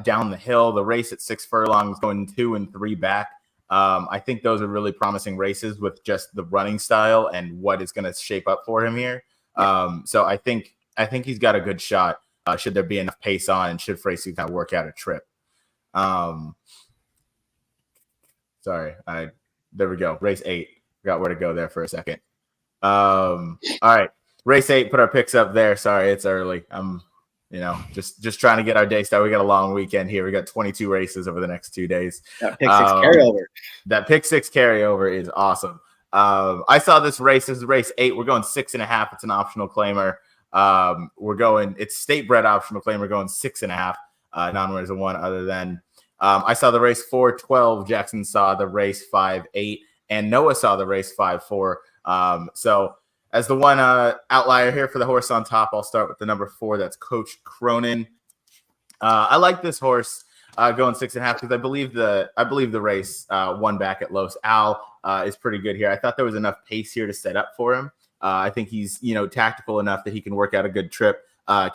down the hill, the race at 6 furlongs going 2 and 3 back, I think those are really promising races with just the running style and what is going to shape up for him here. So I think he's got a good shot. Should there be enough pace on, and should Fresu kind of work out a trip. Sorry, there we go. Race 8. Forgot where to go there for a second. All right, race 8. Put our picks up there. Sorry, it's early. I'm, just trying to get our day started. We got a long weekend here. We got 22 races over the next 2 days. That pick 6 carryover. That pick 6 carryover is awesome. I saw this race. This is race 8. We're going 6.5. It's an optional claimer. It's state bred optional claimer. We're going 6.5. Non-winners of 1 other than. I saw the race 4-12. Jackson saw the race 5-8, and Noah saw the race 5-4. So as the one outlier here for the horse on top, I'll start with the number 4. That's Coach Cronin. I like this horse going 6.5 because I believe the race one back at Los Al is pretty good here. I thought there was enough pace here to set up for him. I think he's tactical enough that he can work out a good trip.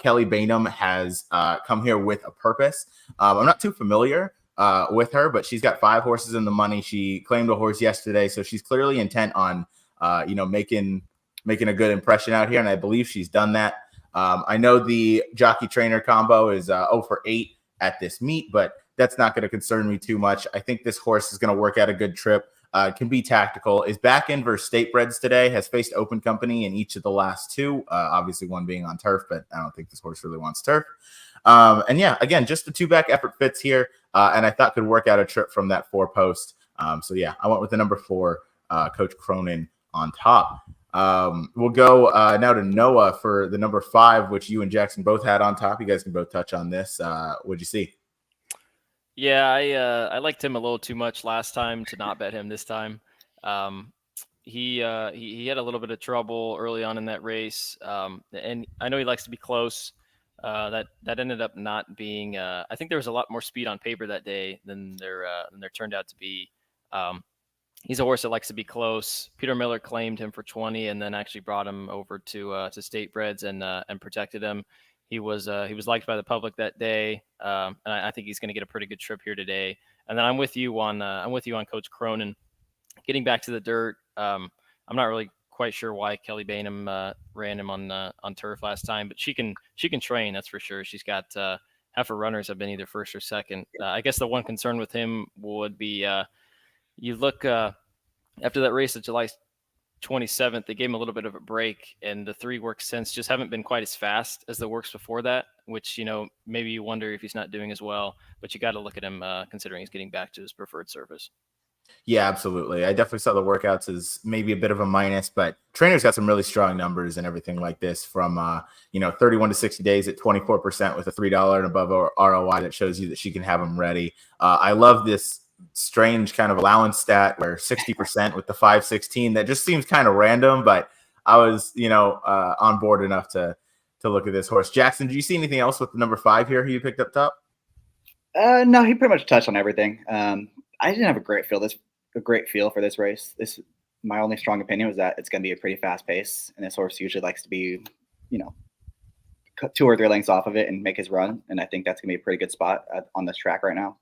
Kelly Bainham has come here with a purpose. I'm not too familiar with her, but she's got 5 horses in the money. She claimed a horse yesterday, so she's clearly intent on making a good impression out here, and I believe she's done that. I know the jockey trainer combo is 0 for 8 at this meet, but that's not going to concern me too much. I think this horse is going to work out a good trip. Can be tactical. Is back in versus state breds today. Has faced open company in each of the last 2. Obviously, one being on turf, but I don't think this horse really wants turf. And yeah, again, just the 2-back effort fits here, and I thought could work out a trip from that 4 post. So yeah, I went with the number 4, Coach Cronin on top. We'll go now to Noah for the number 5, which you and Jackson both had on top. You guys can both touch on this. What'd you see? Yeah, I liked him a little too much last time to not bet him this time. He had a little bit of trouble early on in that race, and I know he likes to be close. That ended up not being. I think there was a lot more speed on paper that day than there turned out to be. He's a horse that likes to be close. Peter Miller claimed him for 20, and then actually brought him over to state breds and protected him. He was liked by the public that day, and I think he's going to get a pretty good trip here today. And then I'm with you on Coach Cronin. Getting back to the dirt, I'm not really quite sure why Kelly Bainham ran him on turf last time, but she can train, that's for sure. She's got half her runners have been either first or second. I guess the one concern with him would be you look after that race of July 27th, they gave him a little bit of a break, and the 3 works since just haven't been quite as fast as the works before that, which, maybe you wonder if he's not doing as well, but you got to look at him considering he's getting back to his preferred surface. Yeah, absolutely. I definitely saw the workouts as maybe a bit of a minus, but trainer's got some really strong numbers and everything like this from, 31 to 60 days at 24% with a $3 and above ROI that shows you that she can have them ready. I love this strange kind of allowance stat where 60% with the 516, that just seems kind of random, but I was, on board enough to look at this horse. Jackson, do you see anything else with the number 5 here who you picked up top? No, he pretty much touched on everything. I didn't have a great feel for this race. My only strong opinion was that it's going to be a pretty fast pace, and this horse usually likes to be, 2 or 3 lengths off of it and make his run. And I think that's going to be a pretty good spot on this track right now.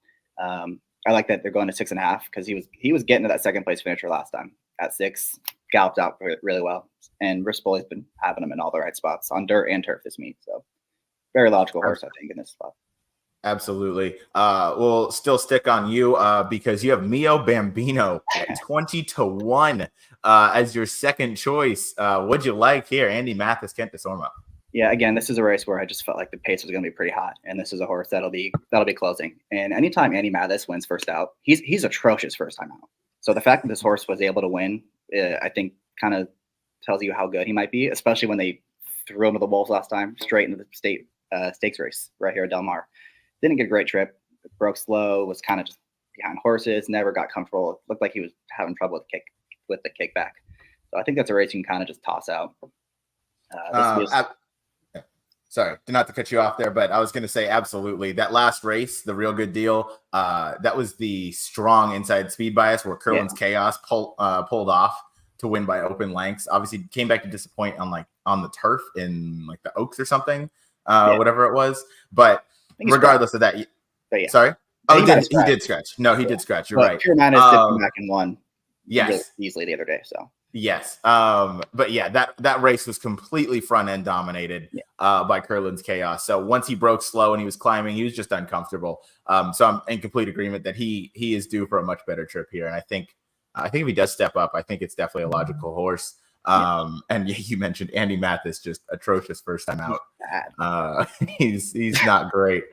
I like that they're going to 6.5 because he was getting to that second place finisher last time at 6, galloped out really well. And Rispoli has been having him in all the right spots on dirt and turf this meet. So very logical horse, I think, in this spot. Absolutely. We'll still stick on you because you have Mio Bambino at 20-1 as your second choice. What'd you like here? Andy Mathis, Kent DeSormo. Yeah, again, this is a race where I just felt like the pace was going to be pretty hot, and this is a horse that'll be closing. And anytime Andy Mathis wins first out, he's atrocious first time out. So the fact that this horse was able to win, I think, kind of tells you how good he might be, especially when they threw him to the wolves last time, straight into the stakes race right here at Del Mar. Didn't get a great trip. Broke slow. Was kind of just behind horses. Never got comfortable. It looked like he was having trouble with the kickback. So I think that's a race you can kind of just toss out. Sorry, not to cut you off there, but I was going to say absolutely. That last race, the Real Good Deal, that was the strong inside speed bias where Curlin's Chaos pulled off to win by open lengths. Obviously, came back to disappoint on the turf in like the Oaks or something, whatever it was. But regardless of that, sorry. Oh, he did scratch. No, he did scratch. You're right. Pure Madness did come back and won. Yes, really easily the other day. So. Yes. But yeah, that race was completely front end dominated by Curlin's Chaos. So once he broke slow and he was climbing, he was just uncomfortable. So I'm in complete agreement that he is due for a much better trip here. And I think if he does step up, I think it's definitely a logical horse. And you mentioned Andy Mathis, just atrocious first time out. He's not great.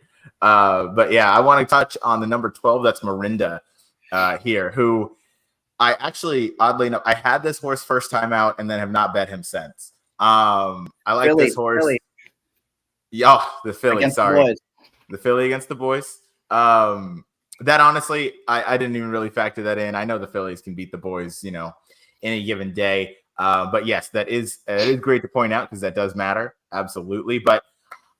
But yeah, I want to touch on the number 12. That's Mirinda here, who I actually, oddly enough, I had this horse first time out and then have not bet him since. I like this horse. Philly. The Philly. Sorry, the Philly against the boys. That honestly, I didn't even really factor that in. I know the Phillies can beat the boys, in a given day. But yes, it is great to point out because that does matter. Absolutely. But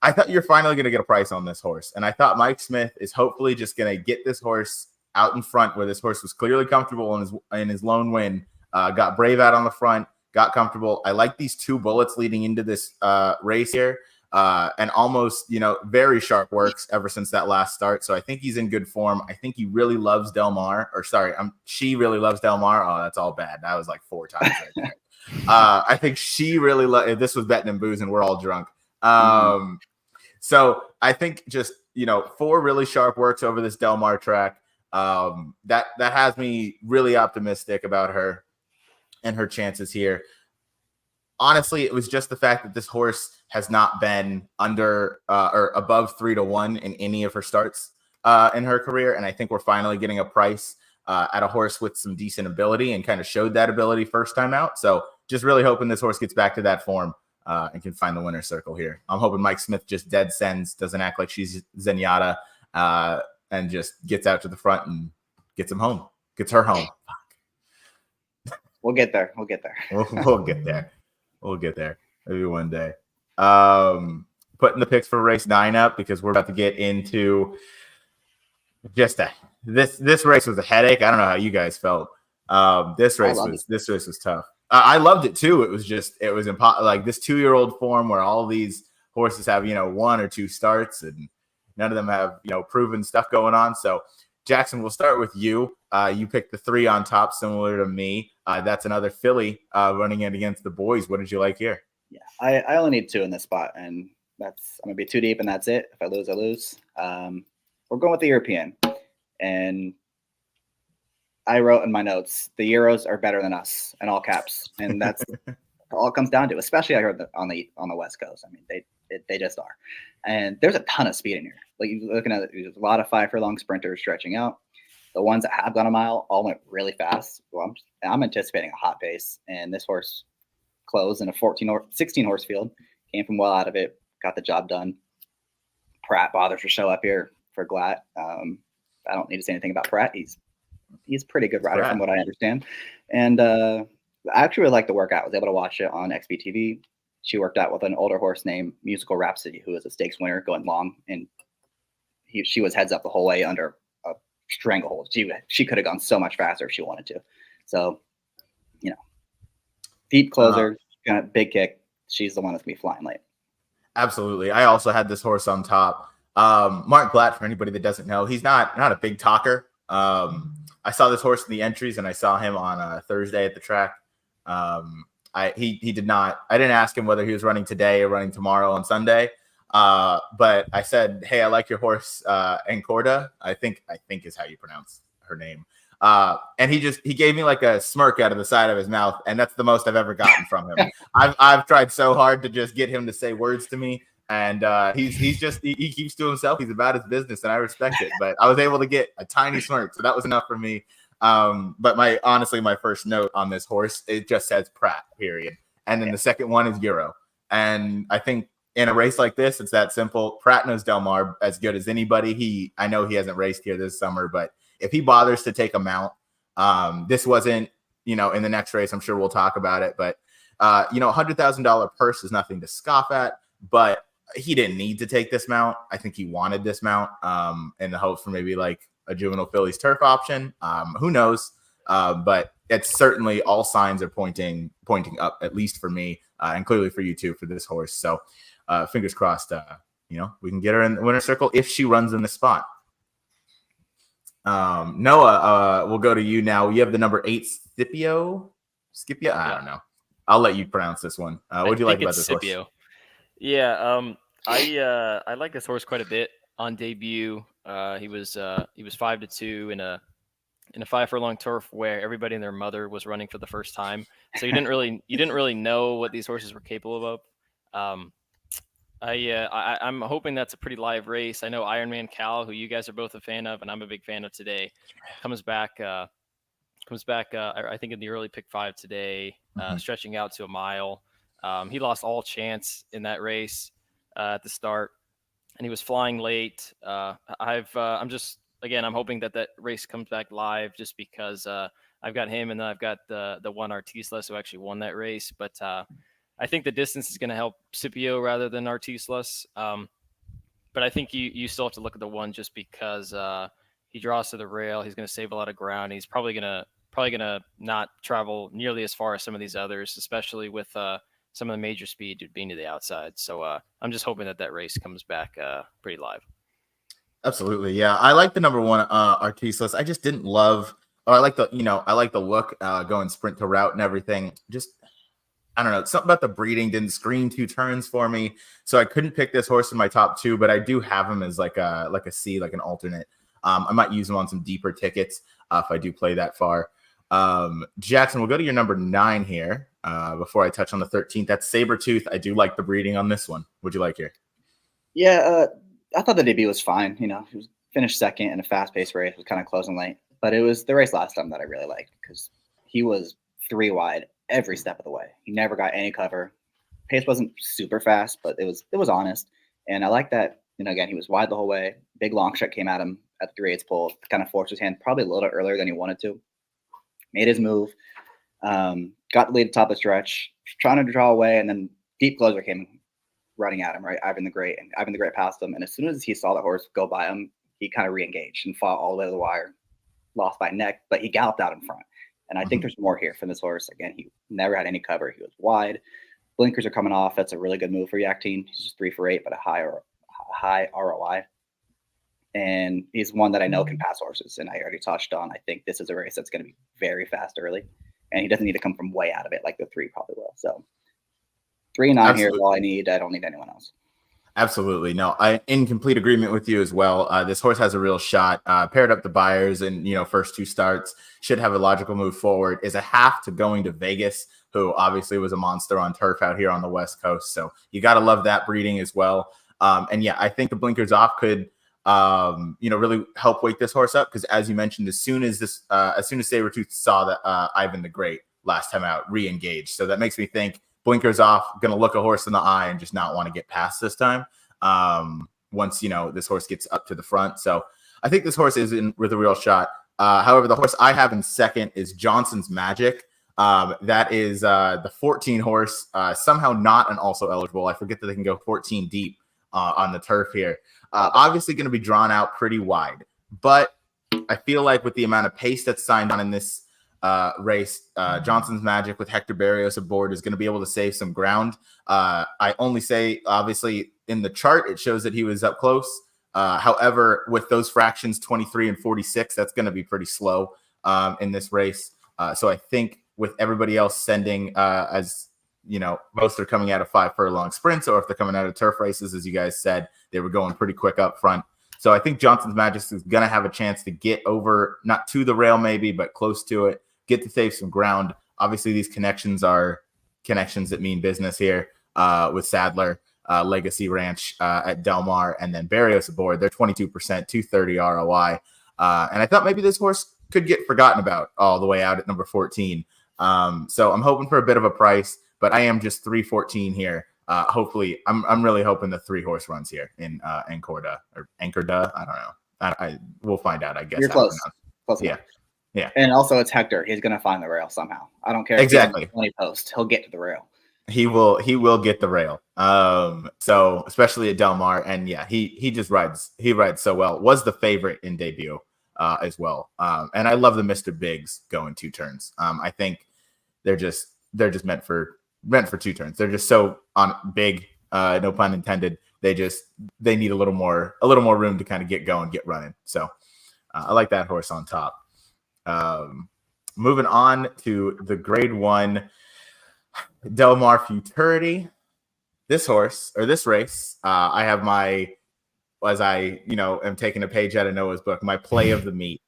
I thought you're finally going to get a price on this horse. And I thought Mike Smith is hopefully just going to get this horse out in front where this horse was clearly comfortable in his lone win, got brave out on the front, got comfortable. I like these 2 bullets leading into this race here and almost, very sharp works ever since that last start. So I think he's in good form. I think he really loves Del Mar she really loves Del Mar. Oh, that's all bad. That was like 4 times right there. I think she really this was betting and booze and we're all drunk. So I think just, 4 really sharp works over this Del Mar track. That has me really optimistic about her and her chances here. Honestly, it was just the fact that this horse has not been under or above 3-1 in any of her starts in her career. And I think we're finally getting a price at a horse with some decent ability and kind of showed that ability first time out. So just really hoping this horse gets back to that form and can find the winner's circle here. I'm hoping Mike Smith just dead sends, doesn't act like she's Zenyatta, and just gets out to the front and gets her home. We'll get there. We'll get there. Maybe one day. Putting the picks for race 9 up because we're about to get into just this race was a headache. I don't know how you guys felt. This race was tough. I loved it too. It was impossible. Like this 2-year-old form where all these horses have, 1 or 2 starts, and none of them have, proven stuff going on. So Jackson, we'll start with you. You picked the 3 on top, similar to me. That's another filly running in against the boys. What did you like here? Yeah, I only need 2 in this spot, and I'm going to be too deep, and that's it. If I lose, I lose. We're going with the European. And I wrote in my notes, the Euros are better than us, in all caps. And that's all it comes down to, especially I heard on the West Coast. I mean, they just are. And there's a ton of speed in here. Like, you're looking at there's a lot of 5 furlong sprinters stretching out. The ones that have gone a mile all went really fast. Well, I'm anticipating a hot pace. And this horse closed in a 16 horse field, came from well out of it, got the job done. Pratt bothers to show up here for Glatt. I don't need to say anything about Pratt. He's a pretty good rider from what I understand. And I actually really liked the workout. I was able to watch it on XBTV. She worked out with an older horse named Musical Rhapsody, who was a stakes winner going long. And she was heads up the whole way under a stranglehold. She could have gone so much faster if she wanted to. So, deep closer, kind of big kick. She's the one that's going to be flying late. Absolutely. I also had this horse on top. Mark Glatt, for anybody that doesn't know, he's not a big talker. I saw this horse in the entries, and I saw him on Thursday at the track. He did not. I didn't ask him whether he was running today or running tomorrow on Sunday. But I said, "Hey, I like your horse, Encorda." I think is how you pronounce her name. And he gave me like a smirk out of the side of his mouth, and that's the most I've ever gotten from him. I've tried so hard to just get him to say words to me, and he keeps to himself. He's about his business, and I respect it. But I was able to get a tiny smirk, so that was enough for me. But my first note on this horse, it just says Pratt, period, and then the second one is Euro. And I think in a race like this, it's that simple. Pratt knows Del Mar as good as anybody. I know he hasn't raced here this summer, but if he bothers to take a mount, this wasn't, in the next race, I'm sure we'll talk about it, but, $100,000 purse is nothing to scoff at, but he didn't need to take this mount. I think he wanted this mount in the hopes for maybe like a juvenile Phillies turf option. Who knows? But it's certainly all signs are pointing up, at least for me, and clearly for you too, for this horse. So fingers crossed, we can get her in the winner's circle if she runs in the spot. Noah, we'll go to you now. You have the number 8 Scipio. I don't know. I'll let you pronounce this one. What do you like about this Scipio horse? Yeah, I like this horse quite a bit on debut. He was 5-2 in a 5 furlong turf where everybody and their mother was running for the first time. So you didn't really know what these horses were capable of. I'm hoping that's a pretty live race. I know Ironman Cal, who you guys are both a fan of, and I'm a big fan of today, comes back. I think in the early pick 5 today, stretching out to a mile. He lost all chance in that race at the start, and he was flying late. I'm hoping that race comes back live, just because I've got him, and then I've got the one Artislas who actually won that race, but. I think the distance is going to help Scipio rather than Artislas. But I think you still have to look at the one, just because he draws to the rail. He's going to save a lot of ground. He's probably going to not travel nearly as far as some of these others, especially with some of the major speed being to the outside. So I'm just hoping that race comes back pretty live. Absolutely. Yeah. I like the number 1 Artislas. I just didn't love, I like the look going sprint to route and everything. Just, I don't know, something about the breeding didn't scream 2 turns for me, so I couldn't pick this horse in my top 2. But I do have him as like a C, like an alternate. I might use him on some deeper tickets if I do play that far. Jackson, we'll go to your number 9 here before I touch on the 13th. That's Sabretooth. I do like the breeding on this one. What'd you like here? Yeah, I thought the debut was fine. He was finished second in a fast-paced race. It was kind of closing late, but it was the race last time that I really liked, because he was 3 wide every step of the way. He never got any cover. Pace wasn't super fast, but it was honest. And I like that, again, he was wide the whole way. Big long shot came at him at the 3/8 pull, kind of forced his hand probably a little earlier than he wanted to. Made his move. Got the lead at the top of the stretch, trying to draw away, and then deep closer came running at him, right? Ivan the Great. And Ivan the Great passed him. And as soon as he saw the horse go by him, he kind of re-engaged and fought all the way to the wire. Lost by neck, but he galloped out in front. And I think there's more here from this horse. Again, he never had any cover. He was wide. Blinkers are coming off. That's a really good move for Yak Team. He's just 3 for 8, but a high ROI. And he's one that I know can pass horses. And I already touched on, I think this is a race that's going to be very fast early. And he doesn't need to come from way out of it like the 3 probably will. So 3 and 9 here is all I need. I don't need anyone else. Absolutely. No, I in complete agreement with you as well. This horse has a real shot. Paired up the buyers and, first 2 starts, should have a logical move forward. Is a half to going to Vegas, who obviously was a monster on turf out here on the West Coast. So you got to love that breeding as well. And yeah, I think the blinkers off could, really help wake this horse up. Because as you mentioned, as soon as Sabretooth saw that Ivan the Great last time out, re-engaged. So that makes me think blinkers off, going to look a horse in the eye and just not want to get past this time. Once, this horse gets up to the front. So I think this horse is in with a real shot. However, the horse I have in second is Johnson's Magic. That is the 14 horse, somehow not an also eligible. I forget that they can go 14 deep on the turf here. Obviously going to be drawn out pretty wide, but I feel like with the amount of pace that's signed on in this race, Johnson's Magic with Hector Barrios aboard is going to be able to save some ground. I only say, obviously, in the chart, it shows that he was up close. However, with those fractions, 23 and 46, that's going to be pretty slow in this race. So I think with everybody else sending, as most are coming out of 5 furlong sprints, or if they're coming out of turf races, as you guys said, they were going pretty quick up front. So I think Johnson's Magic is going to have a chance to get over, not to the rail maybe, but close to it, get to save some ground. Obviously, these connections are connections that mean business here with Sadler, Legacy Ranch at Del Mar, and then Barrios aboard. They're 22%, 230 ROI. And I thought maybe this horse could get forgotten about all the way out at number 14. So I'm hoping for a bit of a price, but I am just 314 here. Hopefully, I'm really hoping the 3 horse runs here in Ancorda or Ancorda. I don't know. We'll find out, I guess. You're close. Close yeah. enough. Yeah. And also it's Hector. He's going to find the rail somehow. I don't care. Exactly. If he's on the 20 post. He'll get to the rail. He will get the rail. So especially at Del Mar. And yeah, he just rides. He rides so well. Was the favorite in debut as well. And I love the Mr. Biggs going 2 turns. I think they're just meant for 2 turns. They're just so big, no pun intended. They need a little more room to kind of get going, get running. So I like that horse on top. Moving on to the grade 1 Del Mar Futurity. This horse or this race, I have am taking a page out of Noah's book, my play of the meet.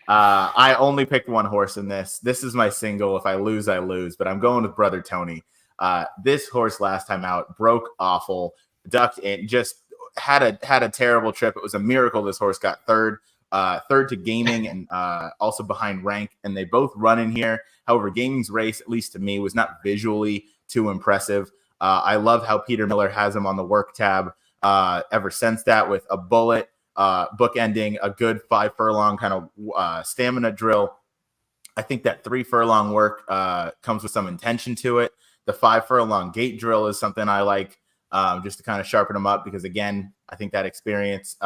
I only picked 1 horse in this. This is my single. If I lose, I lose, but I'm going with Brother Tony. This horse last time out broke awful, ducked in, just had a terrible trip. It was a miracle this horse got third to Gaming and also behind Rank, and they both run in here. However, Gaming's race, at least to me, was not visually too impressive. I love how Peter Miller has him on the work tab ever since that, with a bullet bookending a good 5 furlong kind of stamina drill. I think that 3 furlong work comes with some intention to it. The 5 furlong gate drill is something I like just to kind of sharpen them up, because again, I think that experience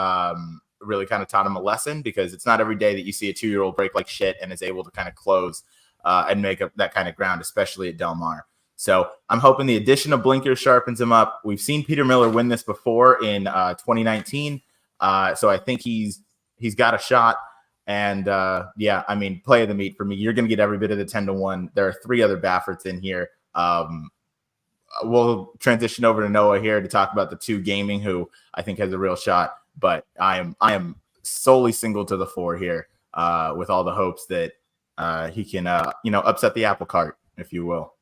really kind of taught him a lesson, because it's not every day that you see a 2-year-old break like shit and is able to kind of close and make up that kind of ground, especially at Del Mar. So I'm hoping the addition of blinkers sharpens him up. We've seen Peter Miller win this before in 2019. So I think he's got a shot. And play of the meet for me. You're going to get every bit of the 10-1. There are 3 other Bafferts in here. We'll transition over to Noah here to talk about the 2 Gaming, who I think has a real shot. But I am solely single to the 4 here, with all the hopes that he can upset the apple cart, if you will.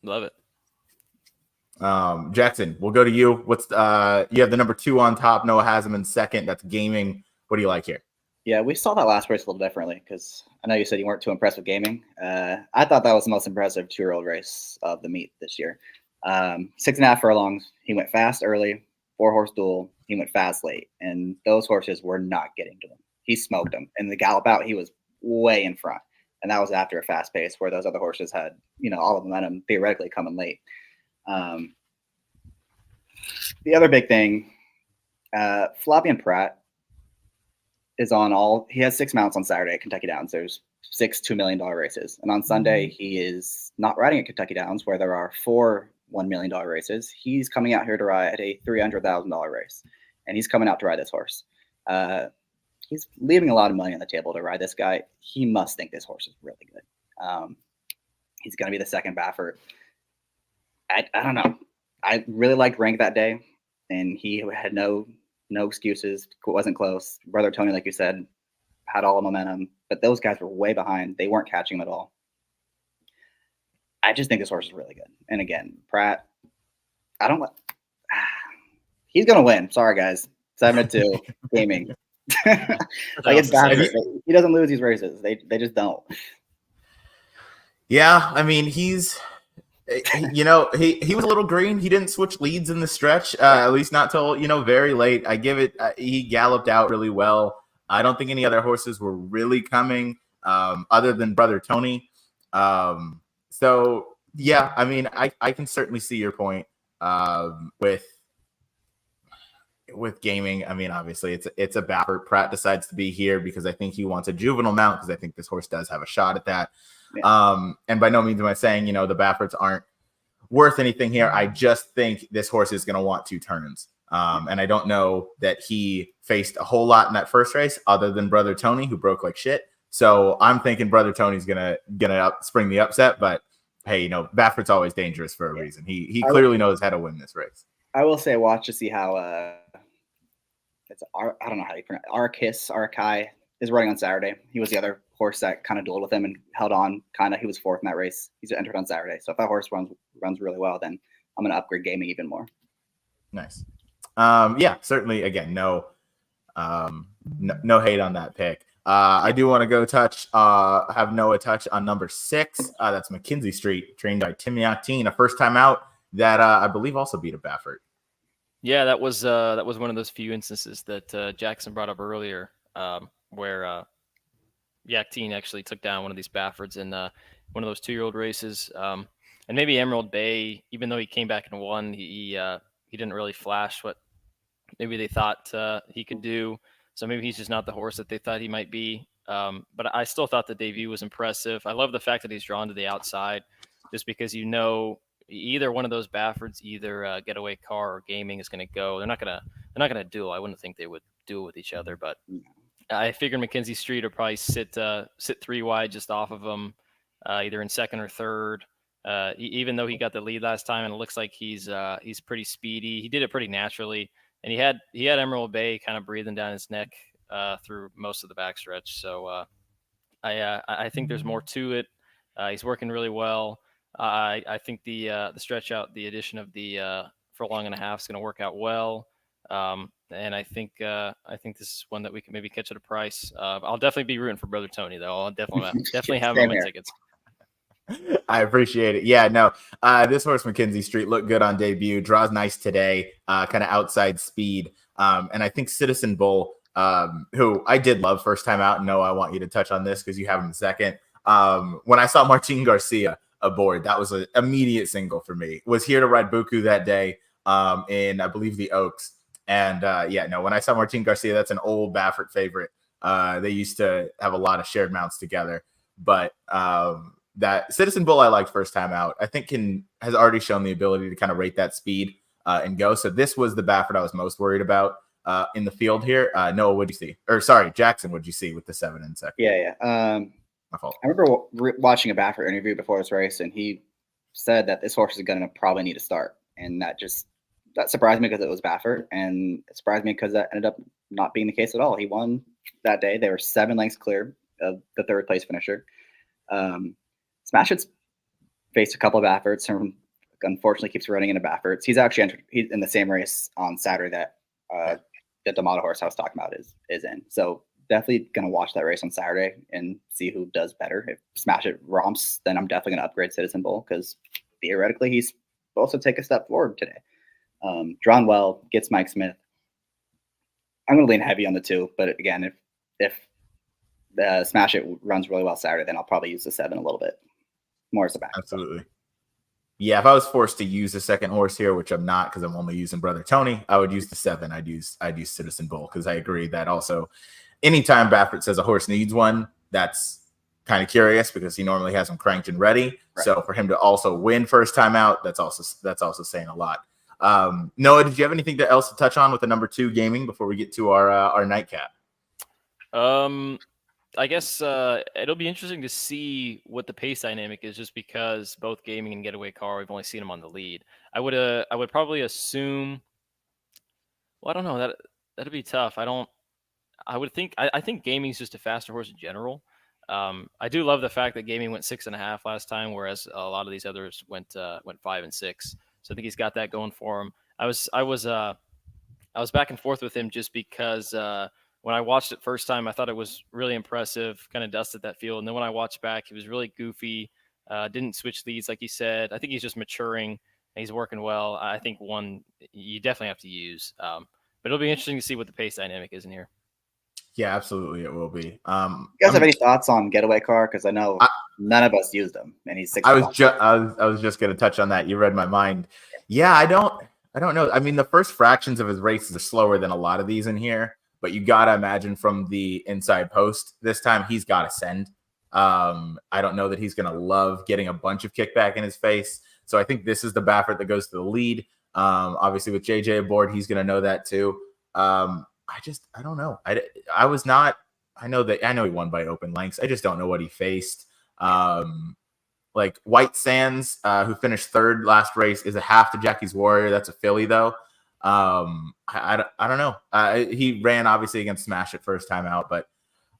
Love it. Jackson, we'll go to you. What's you have the number 2 on top. Noah has him in second. That's Gaming. What do you like here? Yeah, we saw that last race a little differently, because I know you said you weren't too impressed with Gaming. I thought that was the most impressive 2-year-old race of the meet this year. 6.5 furlongs. He went fast early. 4-horse duel. He went fast late, and those horses were not getting to him. He smoked them. In the gallop out, he was way in front, and that was after a fast pace where those other horses had, all of the momentum theoretically coming late. The other big thing, Flavien Prat is on all. He has 6 mounts on Saturday at Kentucky Downs. There's 6 $2 million races, and on Sunday he is not riding at Kentucky Downs, where there are 4 $1 million races. He's coming out here to ride a $300,000 race, and he's coming out to ride this horse. He's leaving a lot of money on the table to ride this guy. He must think this horse is really good. He's going to be the second Baffert. I don't know. I really liked Rank that day, and he had no excuses. It wasn't close. Brother Tony, like you said, had all the momentum, but those guys were way behind. They weren't catching him at all. I just think this horse is really good. And again, Pratt, he's going to win. Sorry, guys. 7-2 gaming. It's Baffert. He doesn't lose these races. They just don't. Yeah, I mean, he was a little green. He didn't switch leads in the stretch, at least not till, very late. I give it, he galloped out really well. I don't think any other horses were really coming other than Brother Tony. So, yeah, I mean, I can certainly see your point with gaming. I mean, obviously, it's a Baffert. Pratt decides to be here because I think he wants a juvenile mount because I think this horse does have a shot at that. Yeah. And by no means am I saying, the Bafferts aren't worth anything here. I just think this horse is going to want 2 turns. And I don't know that he faced a whole lot in that first race other than Brother Tony, who broke like shit. So I'm thinking Brother Tony's gonna spring the upset. But hey, Baffert's always dangerous for a reason. He clearly knows how to win this race. I will say, watch to see how I don't know how you pronounce Arkai is running on Saturday. He was the other horse that kind of dueled with him and held on. He was 4th in that race. He's entered on Saturday. So if that horse runs really well, then I'm going to upgrade gaming even more. Nice. Yeah, certainly. Again, no hate on that pick. I do want to go have Noah touch on number 6. That's Mackenzie Street, trained by Tim Yakteen, a first time out that I believe also beat a Baffert. Yeah, that was one of those few instances that Jackson brought up earlier, where Yakteen actually took down one of these Bafferts in one of those 2-year-old races. And maybe Emerald Bay, even though he came back and won, he didn't really flash what maybe they thought he could do. So maybe he's just not the horse that they thought he might be. But I still thought the debut was impressive. I love the fact that he's drawn to the outside, just because either one of those Bafferts, either Getaway Car or Gaming is going to go. They're not gonna duel. I wouldn't think they would duel with each other, but I figured Mackenzie Street will probably sit 3 wide just off of him, either in second or third. Even though he got the lead last time, and it looks like he's pretty speedy. He did it pretty naturally, and he had Emerald Bay kind of breathing down his neck through most of the backstretch. So I think there's more to it. He's working really well. I think the stretch out, the addition of the furlong and a half is going to work out well. And I think this is one that we can maybe catch at a price. I'll definitely be rooting for Brother Tony, though. I'll definitely have him in tickets. I appreciate it. Yeah, no, this horse Mackenzie Street looked good on debut. Draws nice today, kind of outside speed. And I think Citizen Bull, who I did love first time out. No, I want you to touch on this because you have him second. When I saw Martin Garcia aboard, that was an immediate single for me. Was here to ride Buku that day in, I believe, the Oaks. And when I saw Martin Garcia, that's an old Baffert favorite. They used to have a lot of shared mounts together. But that Citizen Bull I liked first time out. I think has already shown the ability to kind of rate that speed and go. So this was the Baffert I was most worried about in the field here. Noah, what'd you see? Or sorry, Jackson, what'd you see with the 7 and second? Yeah. My fault. I remember watching a Baffert interview before this race, and he said that this horse is going to probably need a start. And that surprised me because it was Baffert, and it surprised me because that ended up not being the case at all. He won that day. They were 7 lengths clear of the 3rd place finisher. Smash It's faced a couple of Bafferts, and unfortunately keeps running into Bafferts. He's actually he's in the same race on Saturday that the D'Amato horse I was talking about is in. So definitely going to watch that race on Saturday and see who does better. If Smash It romps, then I'm definitely going to upgrade Citizen Bull because theoretically he's supposed to take a step forward today. Drawn well, gets Mike Smith. I'm going to lean heavy on the 2, but again, if the Smash It runs really well Saturday, then I'll probably use the 7 a little bit more as a back. Absolutely. Yeah, if I was forced to use a second horse here, which I'm not because I'm only using Brother Tony, I would use the 7. I'd use Citizen Bull because I agree that also anytime Baffert says a horse needs one, that's kind of curious because he normally has them cranked and ready. Right. So for him to also win first time out, that's also saying a lot. Noah, did you have anything else to touch on with the number 2 gaming before we get to our nightcap? I guess it'll be interesting to see what the pace dynamic is, just because both gaming and getaway car, we've only seen them on the lead. I would probably assume. Well, I don't know, that'd be tough. I think gaming is just a faster horse in general. I do love the fact that gaming went 6.5 last time, whereas a lot of these others went 5 and 6. So I think he's got that going for him. I was back and forth with him just because when I watched it first time, I thought it was really impressive, kind of dusted that field. And then when I watched back, he was really goofy, didn't switch leads like he said. I think he's just maturing and he's working well. I think one you definitely have to use. But it'll be interesting to see what the pace dynamic is in here. Yeah, absolutely, it will be. You guys have any thoughts on getaway car? Because I know none of us used him, and he's 6. I was just going to touch on that. You read my mind. Yeah, I don't know. I mean, the first fractions of his races are slower than a lot of these in here, but you got to imagine from the inside post this time he's got to send. I don't know that he's going to love getting a bunch of kickback in his face. So I think this is the Baffert that goes to the lead. Obviously, with JJ aboard, he's going to know that too. I don't know. I know he won by open lengths. I just don't know what he faced. Like White Sands, who finished 3rd last race, is a half to Jackie's Warrior. That's a filly though. I don't know. He ran obviously against Smash at first time out, but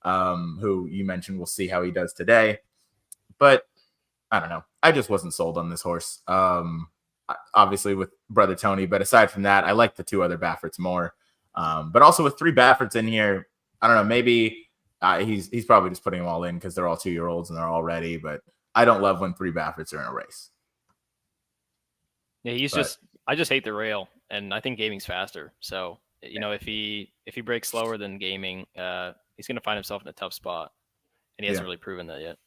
who you mentioned, we'll see how he does today. But I don't know. I just wasn't sold on this horse. Obviously with Brother Tony, but aside from that, I like the 2 other Bafferts more. But also with 3 Bafferts in here, I don't know. Maybe he's probably just putting them all in because they're all 2-year-olds and they're all ready. But I don't love when 3 Bafferts are in a race. Yeah, I just hate the rail, and I think gaming's faster. So if he breaks slower than gaming, he's going to find himself in a tough spot, and he hasn't really proven that yet.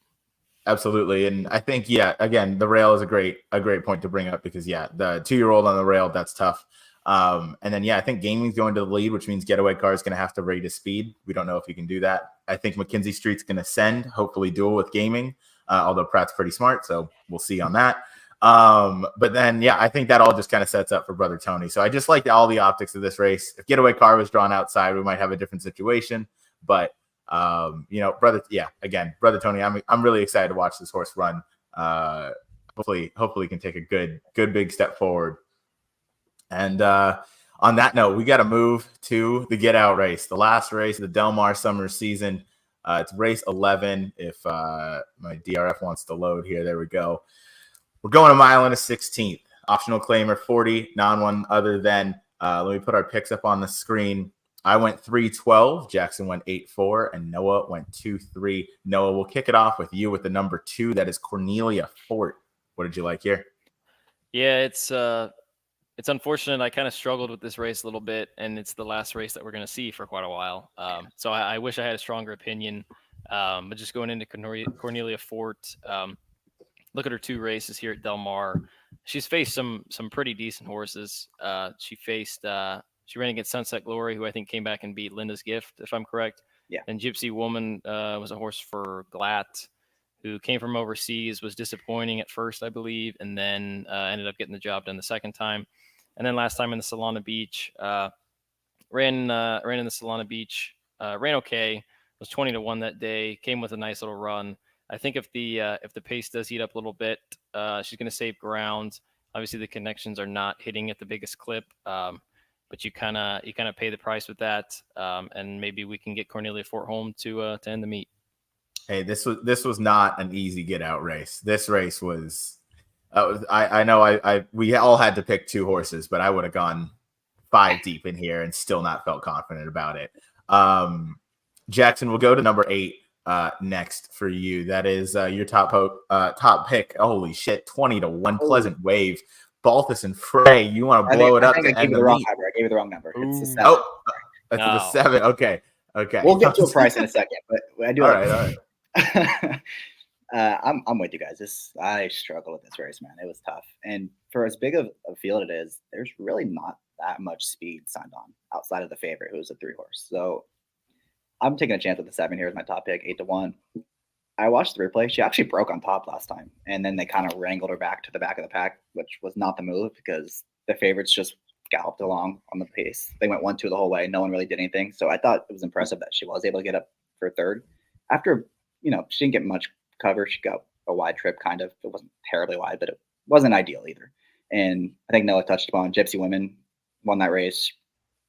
Absolutely. And I think, again, the rail is a great point to bring up because, the 2-year-old on the rail, that's tough. And then, I think gaming's going to the lead, which means getaway car is going to have to rate his speed. We don't know if he can do that. I think McKenzie Street's going to send, hopefully duel with gaming, although Pratt's pretty smart, so we'll see on that. But then, I think that all just kind of sets up for Brother Tony. So I just like all the optics of this race. If getaway car was drawn outside, we might have a different situation. But Brother Tony, I'm really excited to watch this horse run. Hopefully he can take a good big step forward. And on that note, we got to move to the get out race, the last race of the Del Mar summer season. It's race 11. If my DRF wants to load here, there we go. We're going 1 mile and a 16th. Optional claimer 40, non-one other than. Let me put our picks up on the screen. I went 3-12. Jackson went 8-4, and Noah went 2-3. Noah, we'll kick it off with you with the number 2. That is Cornelia Fort. What did you like here? Yeah, it's unfortunate. I kind of struggled with this race a little bit, and it's the last race that we're going to see for quite a while. So I wish I had a stronger opinion. But just going into Cornelia Fort, look at her 2 races here at Del Mar. She's faced some pretty decent horses. She ran against Sunset Glory, who I think came back and beat Linda's Gift, if I'm correct. Yeah. And Gypsy Woman was a horse for Glatt, who came from overseas, was disappointing at first, I believe, and then ended up getting the job done the second time. And then last time in the Solana Beach, ran in the Solana Beach, ran okay, was 20-1 that day, came with a nice little run. I think if the pace does heat up a little bit, she's going to save ground. Obviously, the connections are not hitting at the biggest clip, but you kind of pay the price with that, and maybe we can get Cornelia Fort home to end the meet. Hey, this was not an easy get out race. This race was. I know we all had to pick 2 horses, but I would have gone 5 deep in here and still not felt confident about it. Jackson, we'll go to number 8 next for you. That is your top pick. Holy shit, 20-1, Pleasant Wave. Balthus and Frey, you want to blow it up to end the meet. I gave you the wrong number. It's the 7. Oh, that's the 7. Okay. We'll get to a price in a second, but I do. All right. I'm with you guys. I struggle with this race, man. It was tough, and for as big of a field it is, there's really not that much speed signed on outside of the favorite, who's a 3 horse. So I'm taking a chance with the 7 here as my top pick, 8-1. I watched the replay. She actually broke on top last time, and then they kind of wrangled her back to the back of the pack, which was not the move because the favorites just galloped along on the pace. They went 1-2 the whole way. No one really did anything. So I thought it was impressive that she was able to get up for third. After, she didn't get much cover. She got a wide trip, kind of. It wasn't terribly wide, but it wasn't ideal either. And I think Noah touched upon Gypsy Women won that race,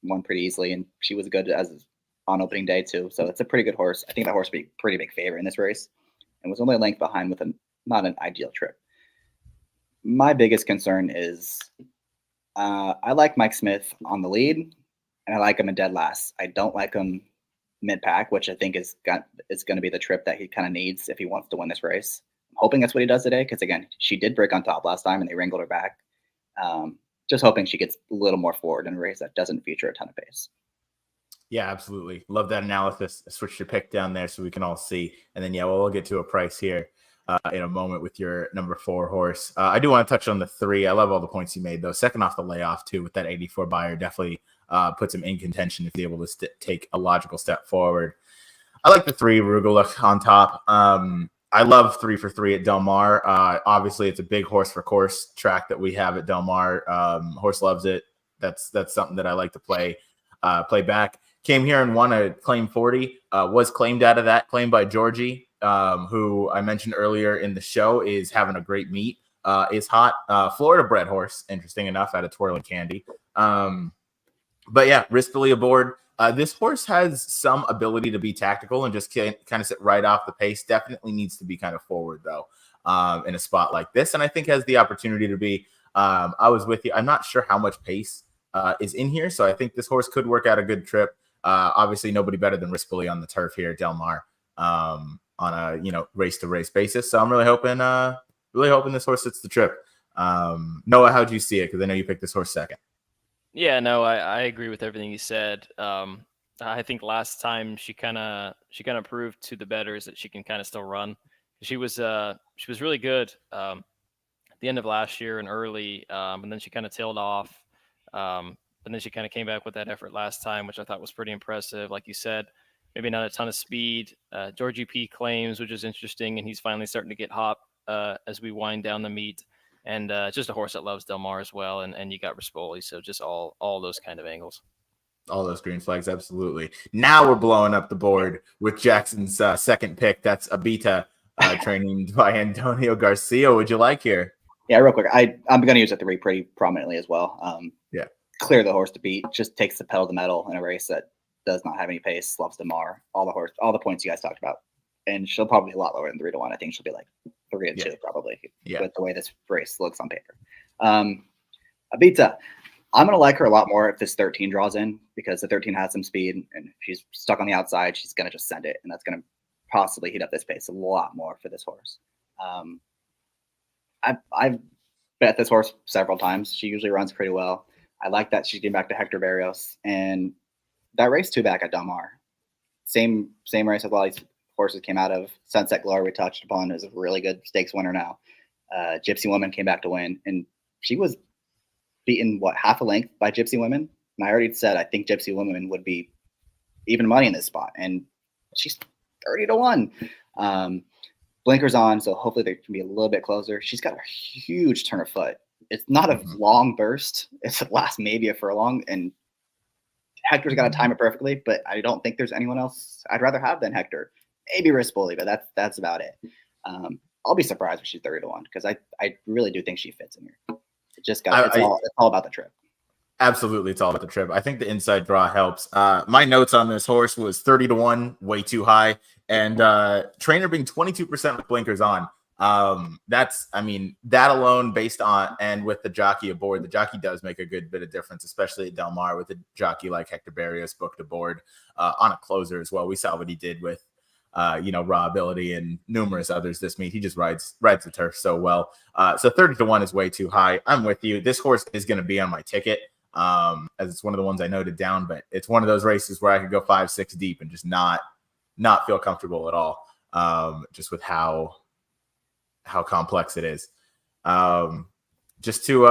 won pretty easily, and she was good as on opening day too. So it's a pretty good horse. I think that horse would be a pretty big favorite in this race, and was only a length behind with not an ideal trip. My biggest concern is I like Mike Smith on the lead, and I like him in dead last. I don't like him mid pack, which I think is going to be the trip that he kind of needs if he wants to win this race. I'm hoping that's what he does today, because again, she did break on top last time and they wrangled her back. Just hoping she gets a little more forward in a race that doesn't feature a ton of pace. Yeah, absolutely. Love that analysis. Switch your pick down there so we can all see. And then, we'll get to a price here in a moment with your number 4 horse. I do want to touch on the 3. I love all the points you made, though. Second off the layoff, too, with that 84 buyer, definitely puts him in contention if he's able to take a logical step forward. I like the 3, Rugula on top. I love 3 for 3 at Del Mar. Obviously, it's a big horse for course track that we have at Del Mar. Horse loves it. That's something that I like to play back. Came here and won a claim 40. Was claimed out of that, claimed by Georgie, who I mentioned earlier in the show is having a great meet. Is hot. Florida bred horse, interesting enough, out of Twirling Candy. But yeah, Rispoli aboard. This horse has some ability to be tactical and just kind of sit right off the pace. Definitely needs to be kind of forward, though, in a spot like this. And I think has the opportunity to be. I was with you. I'm not sure how much pace is in here, so I think this horse could work out a good trip. Obviously, nobody better than Rispoli on the turf here at Del Mar on a race-to-race basis. So I'm really hoping this horse sits the trip. Noah, how'd you see it? Because I know you picked this horse second. Yeah, no, I agree with everything you said. I think last time she kind of proved to the bettors that she can kind of still run. She was really good at the end of last year and early, and then she kind of tailed off. And then she kind of came back with that effort last time, which I thought was pretty impressive. Like you said, maybe not a ton of speed. Georgie P claims, which is interesting, and he's finally starting to get hot as we wind down the meet. And just a horse that loves Del Mar as well. And you got Rispoli. So just all those kind of angles. All those green flags, absolutely. Now we're blowing up the board with Jackson's second pick. That's Abita, trained by Antonio Garcia. Would you like here? Yeah, real quick. I'm going to use a 3 pretty prominently as well. Clear the horse to beat. Just takes the pedal to the metal in a race that does not have any pace. Loves Del Mar. All the points you guys talked about. And she'll probably be a lot lower than 3-1. I think she'll be like 3-2 probably with the way this race looks on paper. Abita, I'm going to like her a lot more if this 13 draws in, because the 13 has some speed, and if she's stuck on the outside, she's going to just send it, and that's going to possibly heat up this pace a lot more for this horse. I've bet this horse several times. She usually runs pretty well. I like that she's getting back to Hector Barrios, and that race 2 back at Del Mar. Same race as a lot of these horses came out of. Sunset Glory we touched upon is a really good stakes winner now. Gypsy Woman came back to win, and she was beaten half a length by Gypsy Woman. And I already said I think Gypsy Woman would be even money in this spot, and she's 30-1. Blinkers on, so hopefully they can be a little bit closer. She's got a huge turn of foot. It's not a long burst. It's a last maybe a furlong, and Hector's got to time it perfectly, but I don't think there's anyone else I'd rather have than Hector. Maybe Rispoli, but that's about it. I'll be surprised if she's 30-1, because I really do think she fits in here. It's all about the trip. Absolutely, it's all about the trip. I think the inside draw helps. My notes on this horse was 30-1, way too high, and trainer being 22% with blinkers on. That alone, based on and with the jockey aboard, the jockey does make a good bit of difference, especially at Del Mar with a jockey like Hector Barrios booked aboard on a closer as well. We saw what he did with Raw Ability and numerous others this meet. He just rides the turf so well. So 30-1 is way too high. I'm with you. This horse is going to be on my ticket, as it's one of the ones I noted down, but it's one of those races where I could go 5-6 deep and just not feel comfortable at all, just with how complex it is. Just to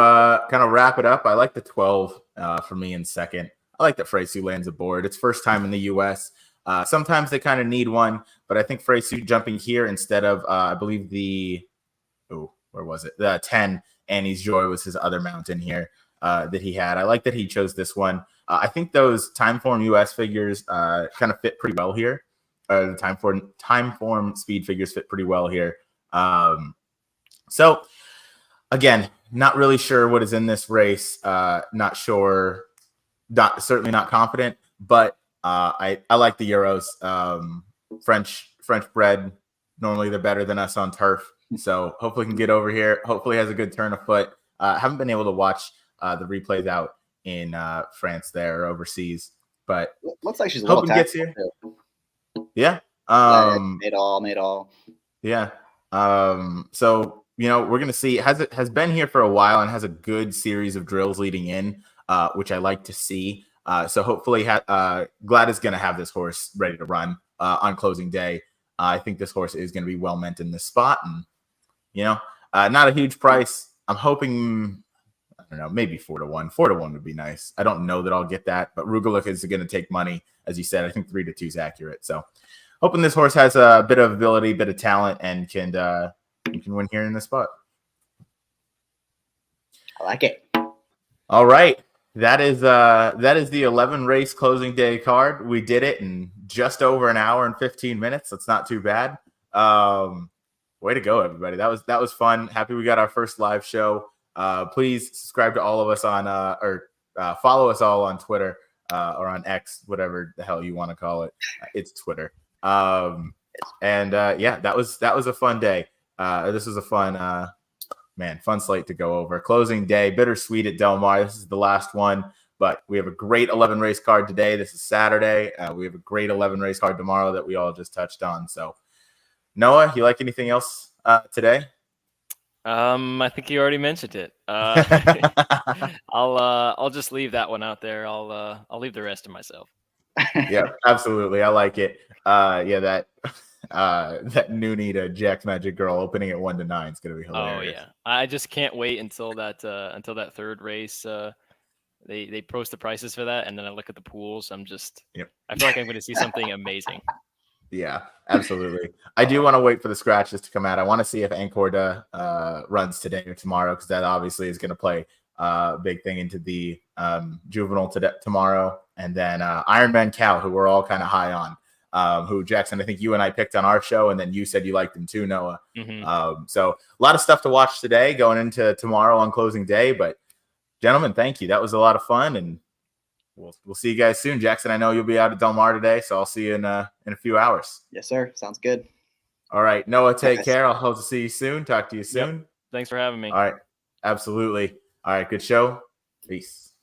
kind of wrap it up, I like the 12 for me in second. I like that Freysu lands aboard. It's first time in the U.S. Sometimes they kind of need one, but I think Freysu jumping here instead of, I believe where was it? The 10 Annie's Joy was his other mount in here that he had. I like that he chose this one. I think those Timeform US figures kind of fit pretty well here. The Timeform speed figures fit pretty well here. So again, not really sure what is in this race. Not sure. Certainly not confident, but I like the Euros. French bred. Normally they're better than us on turf. So hopefully can get over here. Hopefully has a good turn of foot. Haven't been able to watch the replays out in France there or overseas, but looks like she's a little gets here. Yeah. Made all. Yeah. So we're gonna see. Has been here for a while and has a good series of drills leading in, which I like to see. So hopefully, Glad is gonna have this horse ready to run on closing day. I think this horse is gonna be well meant in this spot, and not a huge price. I'm hoping, I don't know, maybe 4-1. 4-1 would be nice. I don't know that I'll get that, but Rugaluk is going to take money, as you said. I think 3-2 is accurate. So, hoping this horse has a bit of ability, bit of talent, and can win here in this spot. I like it. All right, that is the 11 race closing day card. We did it in just over an hour and 15 minutes. That's not too bad. Way to go, everybody. That was fun. Happy we got our first live show. Please subscribe to all of us on follow us all on Twitter or on X, whatever the hell you want to call it. It's Twitter. Yeah, that was a fun day. This was a fun fun slate to go over. Closing day, bittersweet at Del Mar. This is the last one, but we have a great 11 race card today. This is Saturday. We have a great 11 race card tomorrow that we all just touched on. So Noah, you like anything else today? I think you already mentioned it. I'll just leave that one out there. I'll leave the rest to myself. Yeah, absolutely. I like it. That Noonie to Jack's Magic Girl opening at 1-9 is gonna be hilarious. Oh yeah, I just can't wait until that third race. They post the prices for that, and then I look at the pools. I feel like I'm going to see something amazing. Yeah, absolutely. I do want to wait for the scratches to come out. I want to see if Ancorda runs today or tomorrow, because that obviously is going to play a big thing into the juvenile tomorrow. And then Ironman Cal, who we're all kind of high on, who Jackson, I think you and I picked on our show, and then you said you liked him too, Noah. Mm-hmm. So a lot of stuff to watch today going into tomorrow on closing day. But gentlemen, thank you. That was a lot of fun, and we'll see you guys soon. Jackson, I know you'll be out at Del Mar today, so I'll see you in a few hours. Yes, sir. Sounds good. All right. Noah, take care. I'll hope to see you soon. Talk to you soon. Yep. Thanks for having me. All right. Absolutely. All right. Good show. Peace.